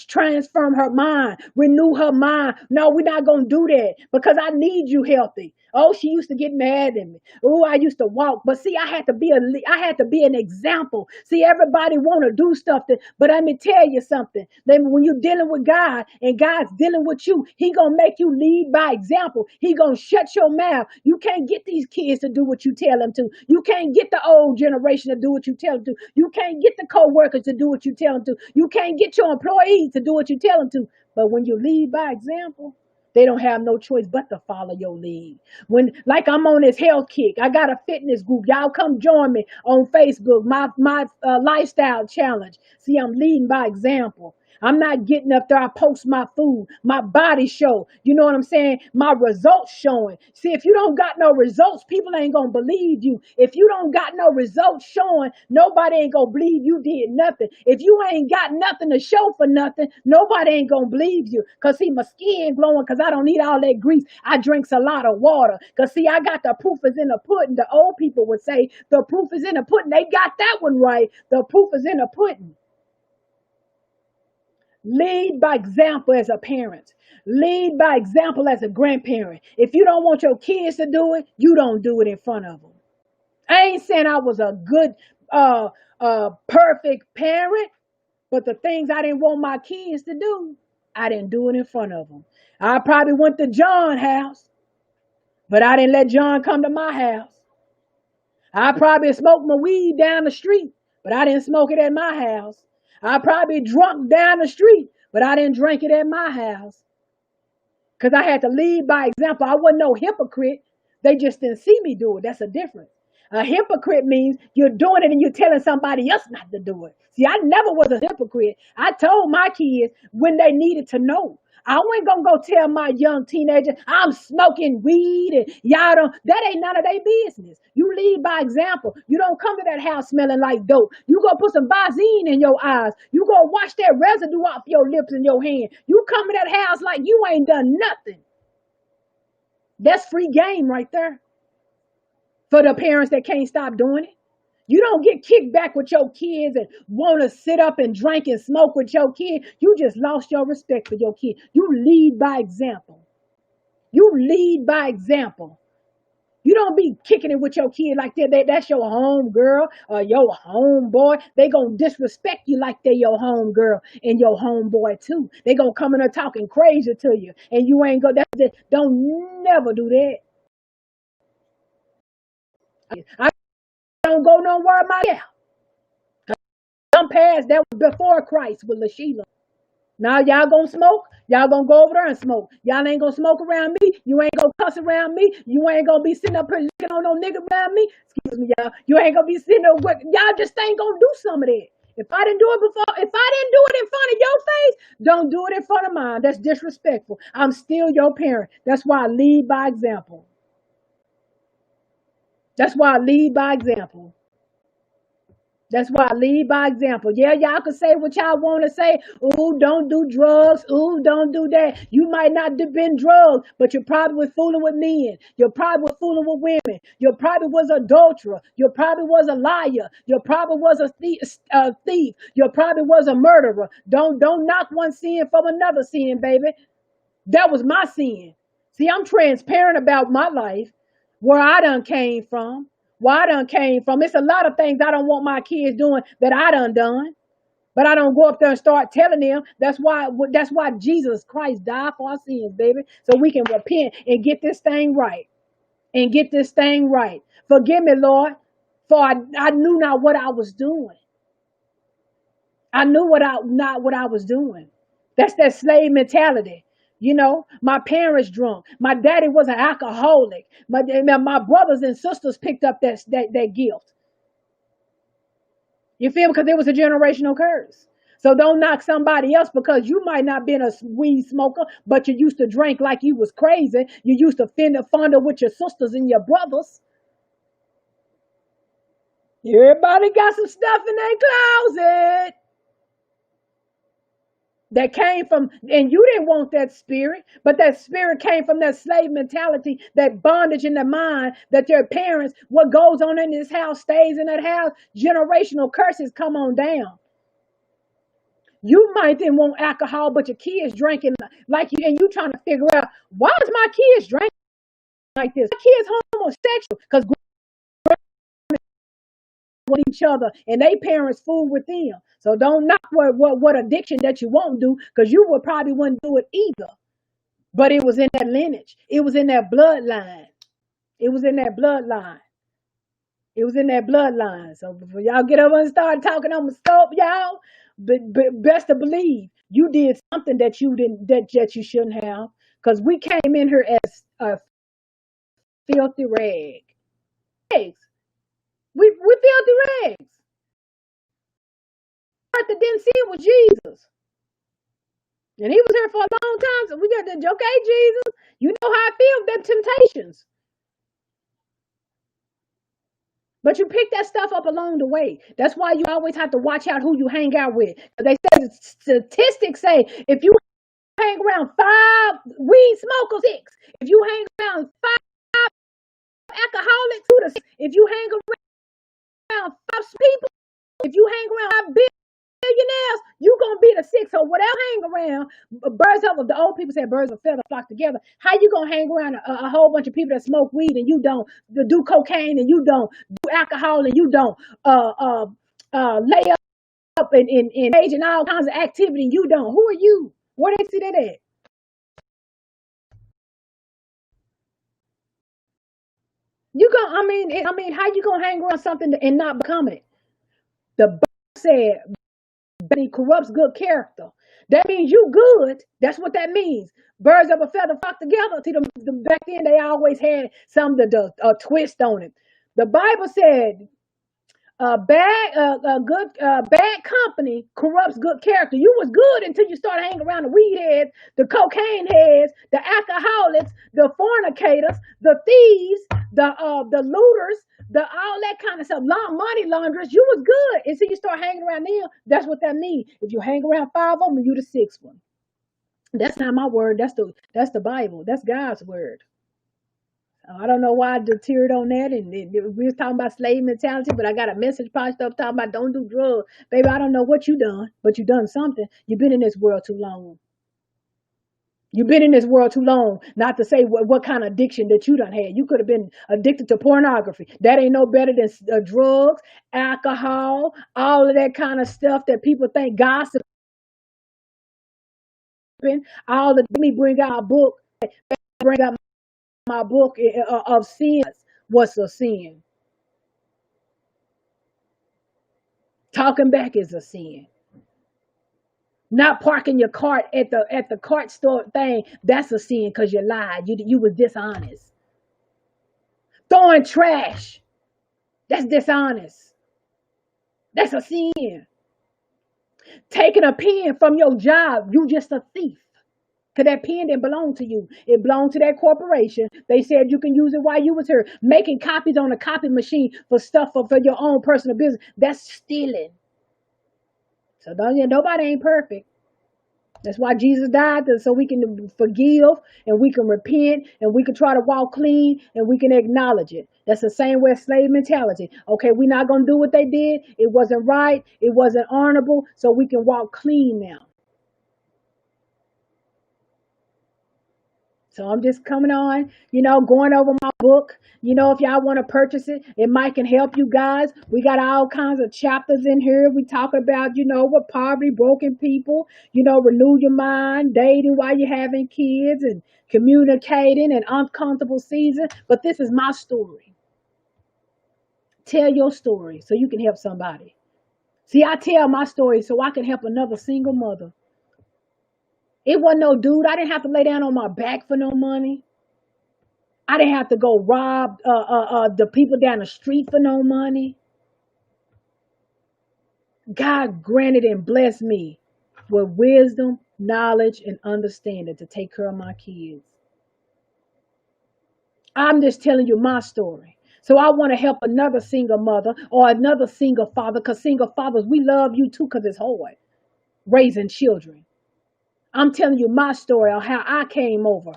transform her mind, renew her mind. No, we're not going to do that because I need you healthy. Oh, she used to get mad at me. Oh, I used to walk. But see, I had to be an example. See, everybody want to do stuff, but let me tell you something. Then when you're dealing with God and God's dealing with you, he going to make you lead by example. He going to shut your mouth. You can't get these kids to do what you tell them to. You can't get the old generation to do what you tell them to. You can't get the co-workers to do what you tell them to. You can't get your employees to do what you tell them to. But when you lead by example, they don't have no choice but to follow your lead. When, like, I'm on this health kick, I got a fitness group. Y'all come join me on Facebook, my lifestyle challenge. See, I'm leading by example. I'm not getting up there. I post my food, my body show. You know what I'm saying? My results showing. See, if you don't got no results, people ain't going to believe you. If you don't got no results showing, nobody ain't going to believe you did nothing. If you ain't got nothing to show for nothing, nobody ain't going to believe you. Because, see, my skin glowing because I don't need all that grease. I drinks a lot of water. Because, see, I got the proof is in the pudding. The old people would say the proof is in the pudding. They got that one right. The proof is in the pudding. Lead by example as a parent. Lead by example as a grandparent. If you don't want your kids to do it, you don't do it in front of them. I ain't saying I was a good, perfect parent, but the things I didn't want my kids to do, I didn't do it in front of them. I probably went to John's house, but I didn't let John come to my house. I probably smoked my weed down the street, but I didn't smoke it at my house. I probably drunk down the street, but I didn't drink it at my house. Because I had to lead by example. I wasn't no hypocrite. They just didn't see me do it. That's a difference. A hypocrite means you're doing it and you're telling somebody else not to do it. See, I never was a hypocrite. I told my kids when they needed to know. I wasn't going to go tell my young teenager, I'm smoking weed and y'all don't. That ain't none of their business. You lead by example. You don't come to that house smelling like dope. You go put some Visine in your eyes. You go wash that residue off your lips and your hand. You come to that house like you ain't done nothing. That's free game right there for the parents that can't stop doing it. You don't get kicked back with your kids and want to sit up and drink and smoke with your kid. You just lost your respect for your kid. You lead by example. You lead by example. You don't be kicking it with your kid like that. That's your home girl or your home boy. They going to disrespect you like they your home girl and your home boy too. They going to come in there talking crazy to you. And you ain't go. Don't never do that. I don't go nowhere myself. I'm past that before Christ with LaSheila. Now y'all gonna smoke? Y'all gonna go over there and smoke. Y'all ain't gonna smoke around me. You ain't gonna cuss around me. You ain't gonna be sitting up here looking on no nigga around me. Excuse me, y'all. You ain't gonna be sitting there with, y'all just ain't gonna do some of that. If I didn't do it before, if I didn't do it in front of your face, don't do it in front of mine. That's disrespectful. I'm still your parent. That's why I lead by example. That's why I lead by example. That's why I lead by example. Yeah, y'all can say what y'all want to say. Ooh, don't do drugs. Ooh, don't do that. You might not have been drugs, but you probably was fooling with men. You probably was fooling with women. You probably was an adulterer. You probably was a liar. You probably was a thief. You probably was a murderer. Don't knock one sin from another sin, baby. That was my sin. See, I'm transparent about my life, where I done came from. Where I done came from. It's a lot of things I don't want my kids doing that I done. But I don't go up there and start telling them. That's why Jesus Christ died for our sins, baby. So we can repent and get this thing right. And get this thing right. Forgive me, Lord, for I knew not what I was doing. I knew not what I was doing. That's that slave mentality. You know, my parents drunk. My daddy was an alcoholic. My brothers and sisters picked up that guilt. You feel me? Because it was a generational curse. So don't knock somebody else because you might not been a weed smoker, but you used to drink like you was crazy. You used to fondle with your sisters and your brothers. Everybody got some stuff in their closet that came from, and you didn't want that spirit, but that spirit came from that slave mentality, that bondage in the mind that your parents, what goes on in this house stays in that house. Generational curses come on down. You might then want alcohol, but your kids drinking like you, and you trying to figure out why is my kids drinking like this? My kids homosexual because with each other and they parents fool with them. So don't knock what addiction that you won't do because you would probably wouldn't do it either. But it was in that lineage. It was in that bloodline. It was in that bloodline. It was in that bloodline. So before y'all get over and start talking, I'm gonna stop y'all. But best to believe you did something that you didn't that you shouldn't have. Because we came in here as a filthy rag. Rags. We filthy rags. Martha didn't see it was Jesus. And he was here for a long time. So we got the okay, Jesus. You know how I feel with them temptations. But you pick that stuff up along the way. That's why you always have to watch out who you hang out with. They say statistics say if you hang around 5 weed smokers, 6. If you hang around 5 alcoholics, if you hang around 5 people, if you hang around 5 billionaires, you gonna be the 6. So whatever hang around, birds of the old people say birds of a feather flock together. How you gonna hang around a whole bunch of people that smoke weed and you don't, do cocaine and you don't, do alcohol and you don't, lay up and engage in all kinds of activity and you don't? Who are you? Where they see that at? I mean, how you gonna hang around something and not become it? The Bible said he corrupts good character. That means you good. That's what that means. Birds of a feather flock together. See, them back then they always had something a twist on it. The Bible said bad company corrupts good character. You was good until you started hanging around the weed heads, the cocaine heads, the alcoholics, the fornicators, the thieves, the looters, the all that kind of stuff, money launderers. You was good until you start hanging around them. That's what that means. If you hang around 5 of them, you the 6th one. That's not my word. That's the Bible. That's God's word. I don't know why I deterred on that. And we was talking about slave mentality, but I got a message posted up talking about don't do drugs. Baby, I don't know what you done, but you done something. You've been in this world too long. You've been in this world too long, not to say what kind of addiction that you done had. You could have been addicted to pornography. That ain't no better than drugs, alcohol, all of that kind of stuff that people think gossip. All the let me bring out a book. Bring out my book of sins. What's a sin? Talking back is a sin. Not parking your cart at the cart store thing, that's a sin because you lied. You was dishonest. Throwing trash, that's dishonest. That's a sin. Taking a pen from your job, you just a thief. Because that pen didn't belong to you. It belonged to that corporation. They said you can use it while you was here. Making copies on a copy machine for stuff for your own personal business, that's stealing. So nobody ain't perfect. That's why Jesus died, so we can forgive and we can repent and we can try to walk clean and we can acknowledge it. That's the same way slave mentality. Okay, we're not going to do what they did. It wasn't right. It wasn't honorable. So we can walk clean now. So I'm just coming on, going over my book. If y'all want to purchase it, it might can help you guys. We got all kinds of chapters in here. We talk about, with poverty, broken people, renew your mind, dating while you're having kids and communicating and uncomfortable seasons. But this is my story. Tell your story so you can help somebody. See, I tell my story so I can help another single mother. It wasn't no dude. I didn't have to lay down on my back for no money. I didn't have to go rob the people down the street for no money. God granted and blessed me with wisdom, knowledge, and understanding to take care of my kids. I'm just telling you my story. So I want to help another single mother or another single father, because single fathers, we love you too, because it's hard raising children. I'm telling you my story of how I came over,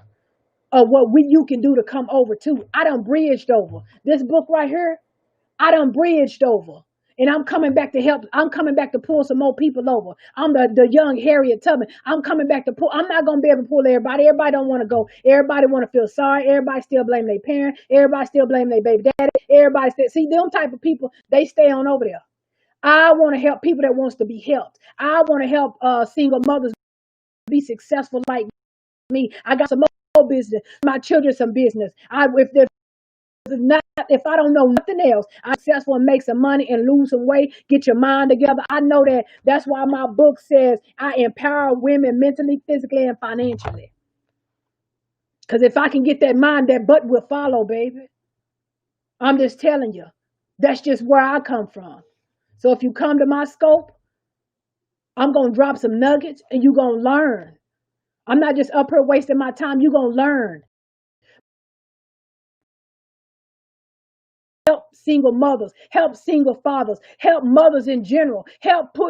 of what you can do to come over too. I done bridged over. This book right here, I done bridged over. And I'm coming back to help. I'm coming back to pull some more people over. I'm the young Harriet Tubman. I'm coming back to pull. I'm not going to be able to pull everybody. Everybody don't want to go. Everybody want to feel sorry. Everybody still blame their parent. Everybody still blame their baby daddy. Everybody still, see, them type of people, they stay on over there. I want to help people that wants to be helped. I want to help single mothers be successful like me. I got some more business. My children some business. If I don't know nothing else, I'm successful and make some money and lose some weight, get your mind together. I know that. That's why my book says I empower women mentally, physically, and financially. Because if I can get that mind, that butt will follow, baby. I'm just telling you. That's just where I come from. So if you come to my scope, I'm going to drop some nuggets and you're going to learn. I'm not just up here wasting my time. You're going to learn. Help single mothers, help single fathers, help mothers in general,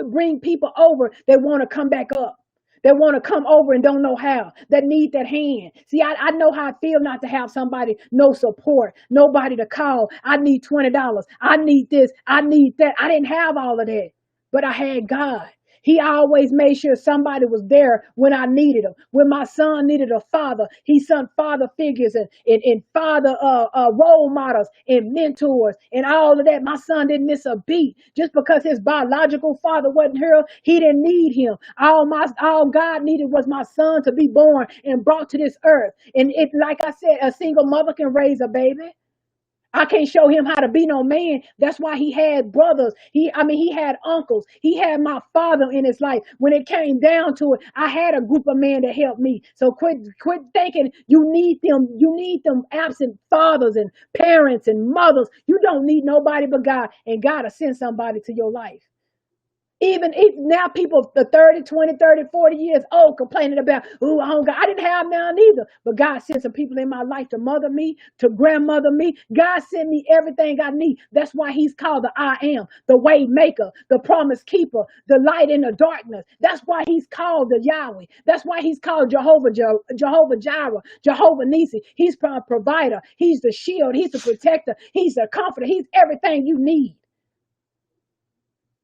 bring people over that want to come back up, that want to come over and don't know how, that need that hand. See, I know how I feel not to have somebody, no support, nobody to call. I need $20. I need this. I need that. I didn't have all of that, but I had God. He always made sure somebody was there when I needed him. When my son needed a father, he sent father figures and father role models and mentors and all of that. My son didn't miss a beat. Just because his biological father wasn't here, he didn't need him. All God needed was my son to be born and brought to this earth. And it, like I said, a single mother can raise a baby. I can't show him how to be no man. That's why he had brothers. He had uncles. He had my father in his life. When it came down to it, I had a group of men to help me. So quit thinking you need them. You need them absent fathers and parents and mothers. You don't need nobody but God. And God will send somebody to your life. Even if now people, the 30, 20, 30, 40 years old, complaining about, oh, I didn't have none either. But God sent some people in my life to mother me, to grandmother me. God sent me everything I need. That's why he's called the I am, the way maker, the promise keeper, the light in the darkness. That's why he's called the Yahweh. That's why he's called Jehovah Jireh, Jehovah Nisi. He's a provider. He's the shield. He's the protector. He's the comforter. He's everything you need.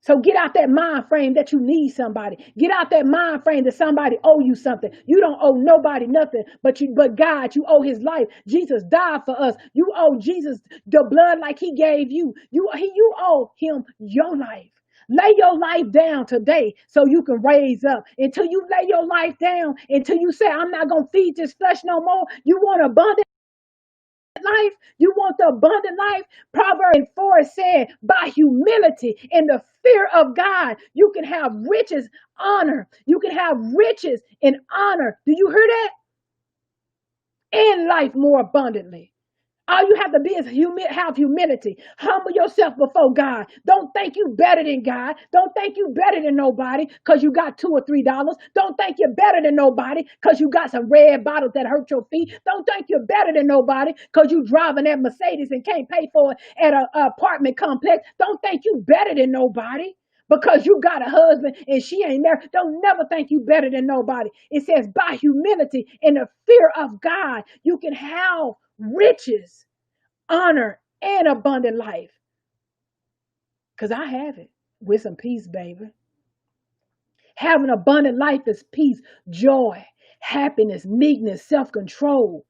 So get out that mind frame that you need somebody. Get out that mind frame that somebody owe you something. You don't owe nobody nothing but God. You owe his life. Jesus died for us. You owe Jesus the blood like he gave you. You owe him your life. Lay your life down today so you can raise up. Until you lay your life down, until you say, I'm not going to feed this flesh no more. You want abundant life? You want the abundant life? Proverbs 4 said, by humility and the fear of God, you can have riches, honor. You can have riches and honor. Do you hear that? And life more abundantly. All you have to be is have humility. Humble yourself before God. Don't think you better than God. Don't think you better than nobody because you got $2 or $3. Don't think you're better than nobody because you got some red bottles that hurt your feet. Don't think you're better than nobody because you driving that Mercedes and can't pay for it at an apartment complex. Don't think you better than nobody because you got a husband and she ain't there. Don't never think you better than nobody. It says by humility and the fear of God, you can have riches, honor, and abundant life. Because I have it with some peace, baby. Having abundant life is peace, joy, happiness, meekness, self-control.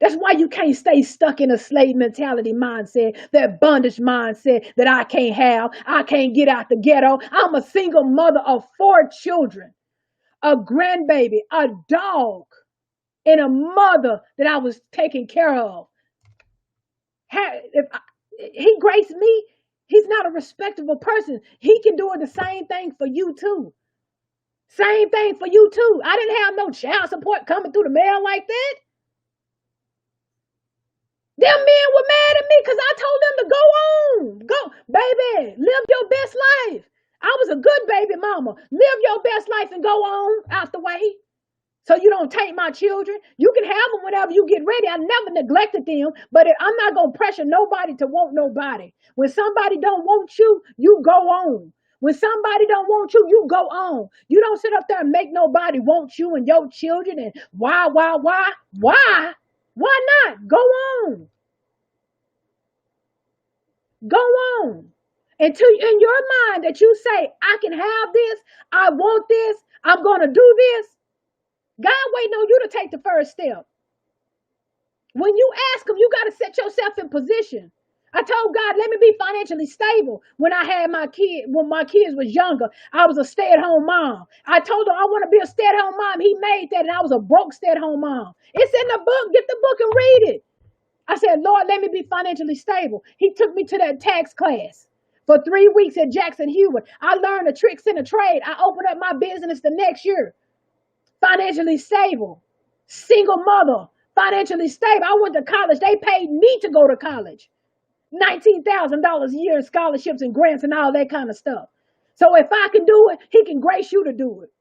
That's why you can't stay stuck in a slave mentality mindset, that bondage mindset that I can't have. I can't get out the ghetto. I'm a single mother of 4 children, a grandbaby, a dog, and a mother that I was taking care of. If he graced me, He's not a respectable person. He can do the same thing for you too. Same thing for you too. I didn't have no child support coming through the mail like that. Them men were mad at me because I told them to go on. Go, baby, live your best life. I was a good baby mama. Live your best life and go on out the way. So you don't take my children. You can have them whenever you get ready. I never neglected them, but I'm not going to pressure nobody to want nobody. When somebody don't want you, you go on. When somebody don't want you, you go on. You don't sit up there and make nobody want you and your children and why? Why? Why not? Go on. Go on. Until in your mind that you say, I can have this, I want this, I'm going to do this. God waiting on you to take the first step. When you ask him, you got to set yourself in position. I told God, let me be financially stable. When I had my kid, when my kids was younger, I was a stay-at-home mom. I told him I want to be a stay-at-home mom. He made that, and I was a broke stay-at-home mom. It's in the book. Get the book and read it. I said, Lord, let me be financially stable. He took me to that tax class for 3 weeks at Jackson Hewitt. I learned the tricks in the trade. I opened up my business the next year. Financially stable, single mother, financially stable. I went to college. They paid me to go to college. $19,000 a year in scholarships and grants and all that kind of stuff. So if I can do it, he can grace you to do it.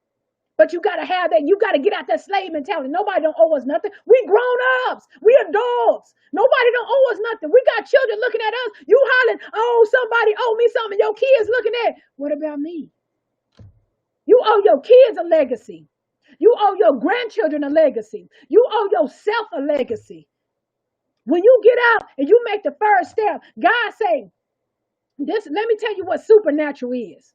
But you got to have that. You got to get out that slave mentality. Nobody don't owe us nothing. We grown-ups. We adults. Nobody don't owe us nothing. We got children looking at us. You hollering, oh, somebody owe me something. Your kids looking at, what about me? You owe your kids a legacy. You owe your grandchildren a legacy. You owe yourself a legacy. When you get out and you make the first step, God say, this, let me tell you what supernatural is.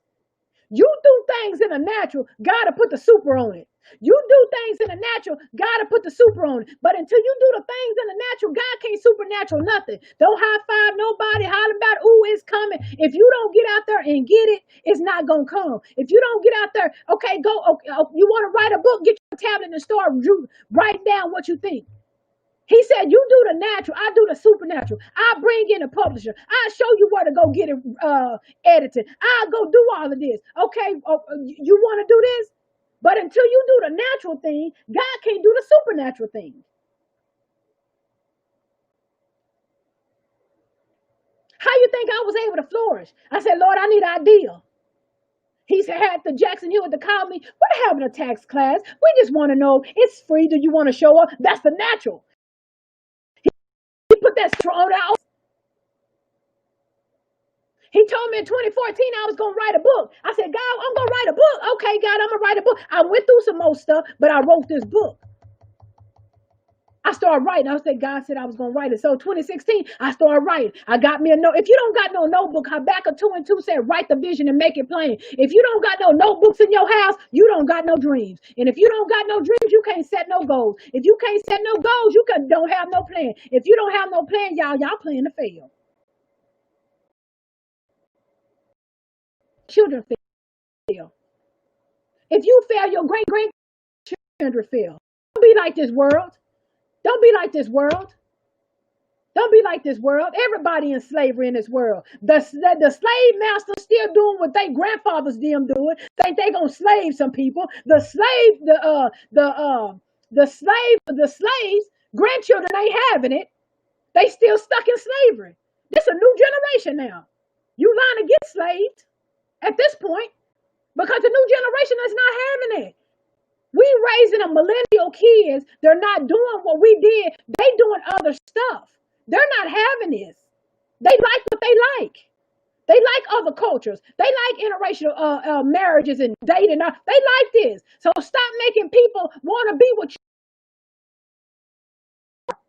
You do things in the natural, God will put the super on it. You do things in the natural, God will put the super on it. But until you do the things in the natural, God can't supernatural nothing. Don't high five nobody, holler about, ooh, it's coming. If you don't get out there and get it, it's not going to come. If you don't get out there, okay, go, okay, you want to write a book, get your tablet and start writing down what you think. He said, you do the natural, I do the supernatural. I bring in a publisher. I show you where to go get it edited. I'll go do all of this. Okay, you want to do this? But until you do the natural thing, God can't do the supernatural thing. How you think I was able to flourish? I said, Lord, I need an idea. He said, had the Jackson Hewitt to call me. We're having a tax class. We just want to know, it's free. Do you want to show up? That's the natural. He put that strong out. He told me in 2014 I was going to write a book. I said, God, I'm going to write a book. Okay, God, I'm going to write a book. I went through some more stuff, but I wrote this book. I started writing. I said, God said I was going to write it. So 2016, I started writing. I got me a note. If you don't got no notebook, Habakkuk 2 and 2 said, write the vision and make it plain. If you don't got no notebooks in your house, you don't got no dreams. And if you don't got no dreams, you can't set no goals. If you can't set no goals, you don't have no plan. If you don't have no plan, y'all playing to fail. Children fail. If you fail, your great-grandchildren fail. Don't be like this world. Don't be like this world. Don't be like this world. Everybody in slavery in this world. The slave masters still doing what their grandfathers them doing. Think they gonna slave some people. The slaves grandchildren ain't having it. They still stuck in slavery. This a new generation now. You lying to get slaved at this point because the new generation is not having it. We raising a millennial kids. They're not doing what we did. They doing other stuff. They're not having this. They like what they like. They like other cultures. They like interracial marriages and dating. They like this. So stop making people want to be with you.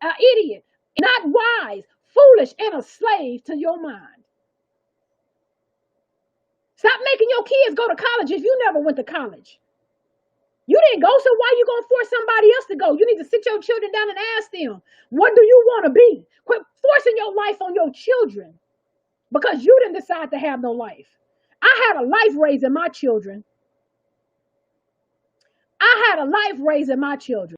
An idiot, not wise, foolish, and a slave to your mind. Stop making your kids go to college if you never went to college. You didn't go, so why you going to force somebody else to go? You need to sit your children down and ask them, what do you want to be? Quit forcing your life on your children because you didn't decide to have no life. I had a life raising my children. I had a life raising my children.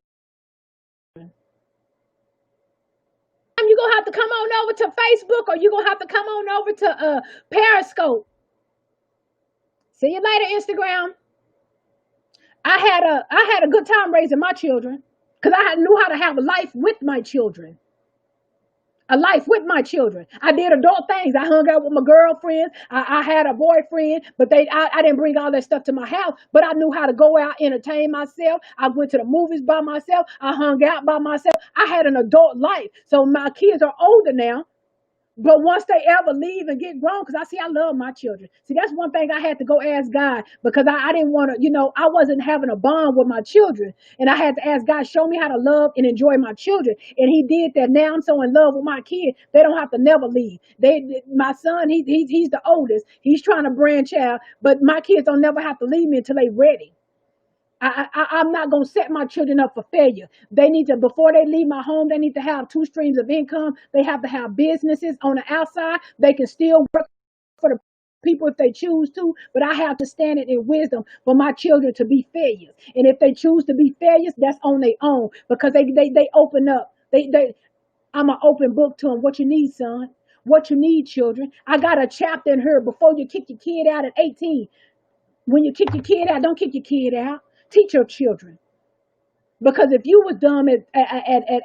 You going to have to come on over to Facebook, or you're going to have to come on over to Periscope. See you later, Instagram. I had a good time raising my children because I knew how to have a life with my children. A life with my children. I did adult things. I hung out with my girlfriends. I had a boyfriend, but I didn't bring all that stuff to my house. But I knew how to go out, entertain myself. I went to the movies by myself. I hung out by myself. I had an adult life. So my kids are older now. But once they ever leave and get grown, because I love my children. See, that's one thing I had to go ask God, because I didn't want to, I wasn't having a bond with my children. And I had to ask God, show me how to love and enjoy my children. And he did that. Now I'm so in love with my kids. They don't have to never leave. My son, he's the oldest. He's trying to branch out, but my kids don't never have to leave me until they're ready. I'm not going to set my children up for failure. They need to, before they leave my home, they need to have 2 streams of income. They have to have businesses on the outside. They can still work for the people if they choose to, but I have to stand it in wisdom for my children to be failures. And if they choose to be failures, that's on their own, because they open up. I'm an open book to them. What you need, son? What you need, children? I got a chapter in here. Before you kick your kid out at 18. When you kick your kid out, don't kick your kid out. Teach your children. Because if you was dumb at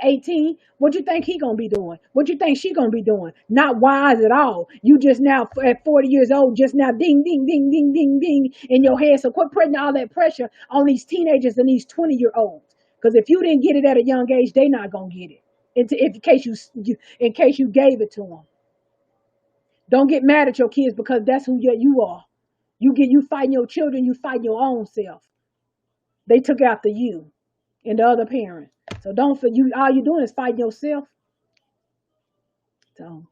18, what you think he gonna be doing? What you think she gonna be doing? Not wise at all. You just now at 40 years old, just now ding, ding, ding, ding, ding, ding in your head. So quit putting all that pressure on these teenagers and these 20-year-olds. Because if you didn't get it at a young age, they not gonna get it. In case you gave it to them. Don't get mad at your kids, because that's who you are. You fighting your children, you fighting your own self. They took after you and the other parent. So don't for you. All you're doing is fighting yourself. So,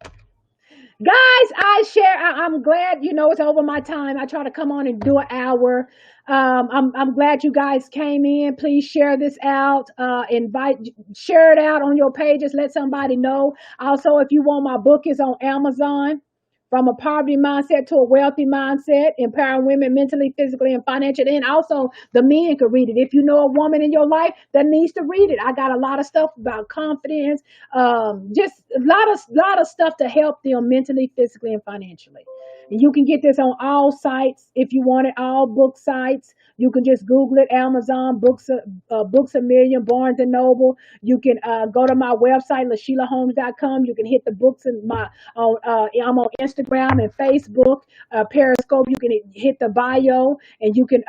guys, I'm glad it's over my time. I try to come on and do an hour. I'm glad you guys came in. Please share this out. Share it out on your pages. Let somebody know. Also, if you want, my book is on Amazon. From a poverty mindset to a wealthy mindset, empowering women mentally, physically, and financially. And also, the men can read it. If you know a woman in your life that needs to read it, I got a lot of stuff about confidence, just a lot of stuff to help them mentally, physically, and financially. And you can get this on all sites if you want it, all book sites. You can just Google it, Amazon, Books a Million, Barnes and Noble. You can go to my website, LaSheilaHolmes.com. You can hit the books I'm on Instagram and Facebook, Periscope. You can hit the bio, and you can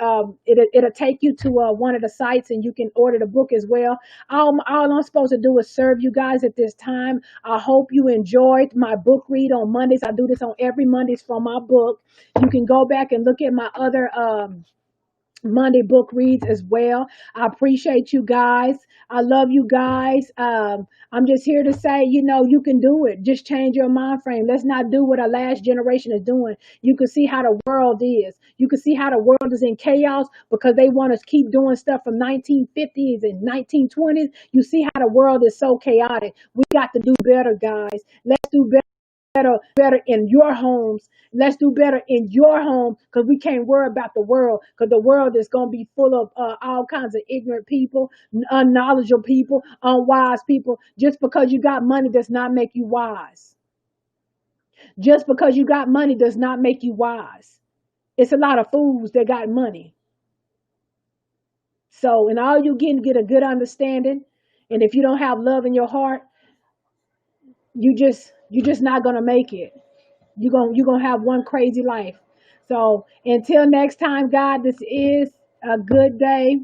it'll take you to one of the sites, and you can order the book as well. All I'm supposed to do is serve you guys at this time. I hope you enjoyed my book read on Mondays. I do this on every Mondays for my book. You can go back and look at my other Monday book reads as well. I appreciate you guys. I love you guys. I'm just here to say, you can do it. Just change your mind frame. Let's not do what our last generation is doing. You can see how the world is. You can see how the world is in chaos because they want to keep doing stuff from 1950s and 1920s. You see how the world is so chaotic. We got to do better, guys. Let's do better in your homes. Let's do better in your home, because we can't worry about the world, because the world is going to be full of all kinds of ignorant people, unknowledgeable people, unwise people. Just because you got money does not make you wise. Just because you got money does not make you wise. It's a lot of fools that got money. So, and all you get a good understanding. And if you don't have love in your heart, you're just not going to make it. You're going to have one crazy life. So until next time, God, this is a good day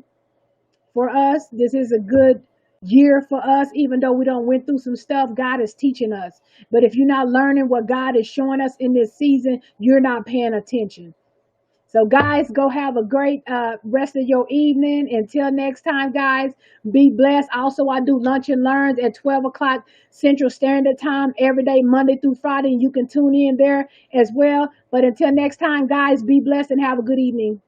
for us. This is a good year for us. Even though we went through some stuff, God is teaching us. But if you're not learning what God is showing us in this season, you're not paying attention. So guys, go have a great rest of your evening. Until next time, guys, be blessed. Also, I do lunch and learns at 12 o'clock Central Standard Time every day, Monday through Friday. And you can tune in there as well. But until next time, guys, be blessed and have a good evening.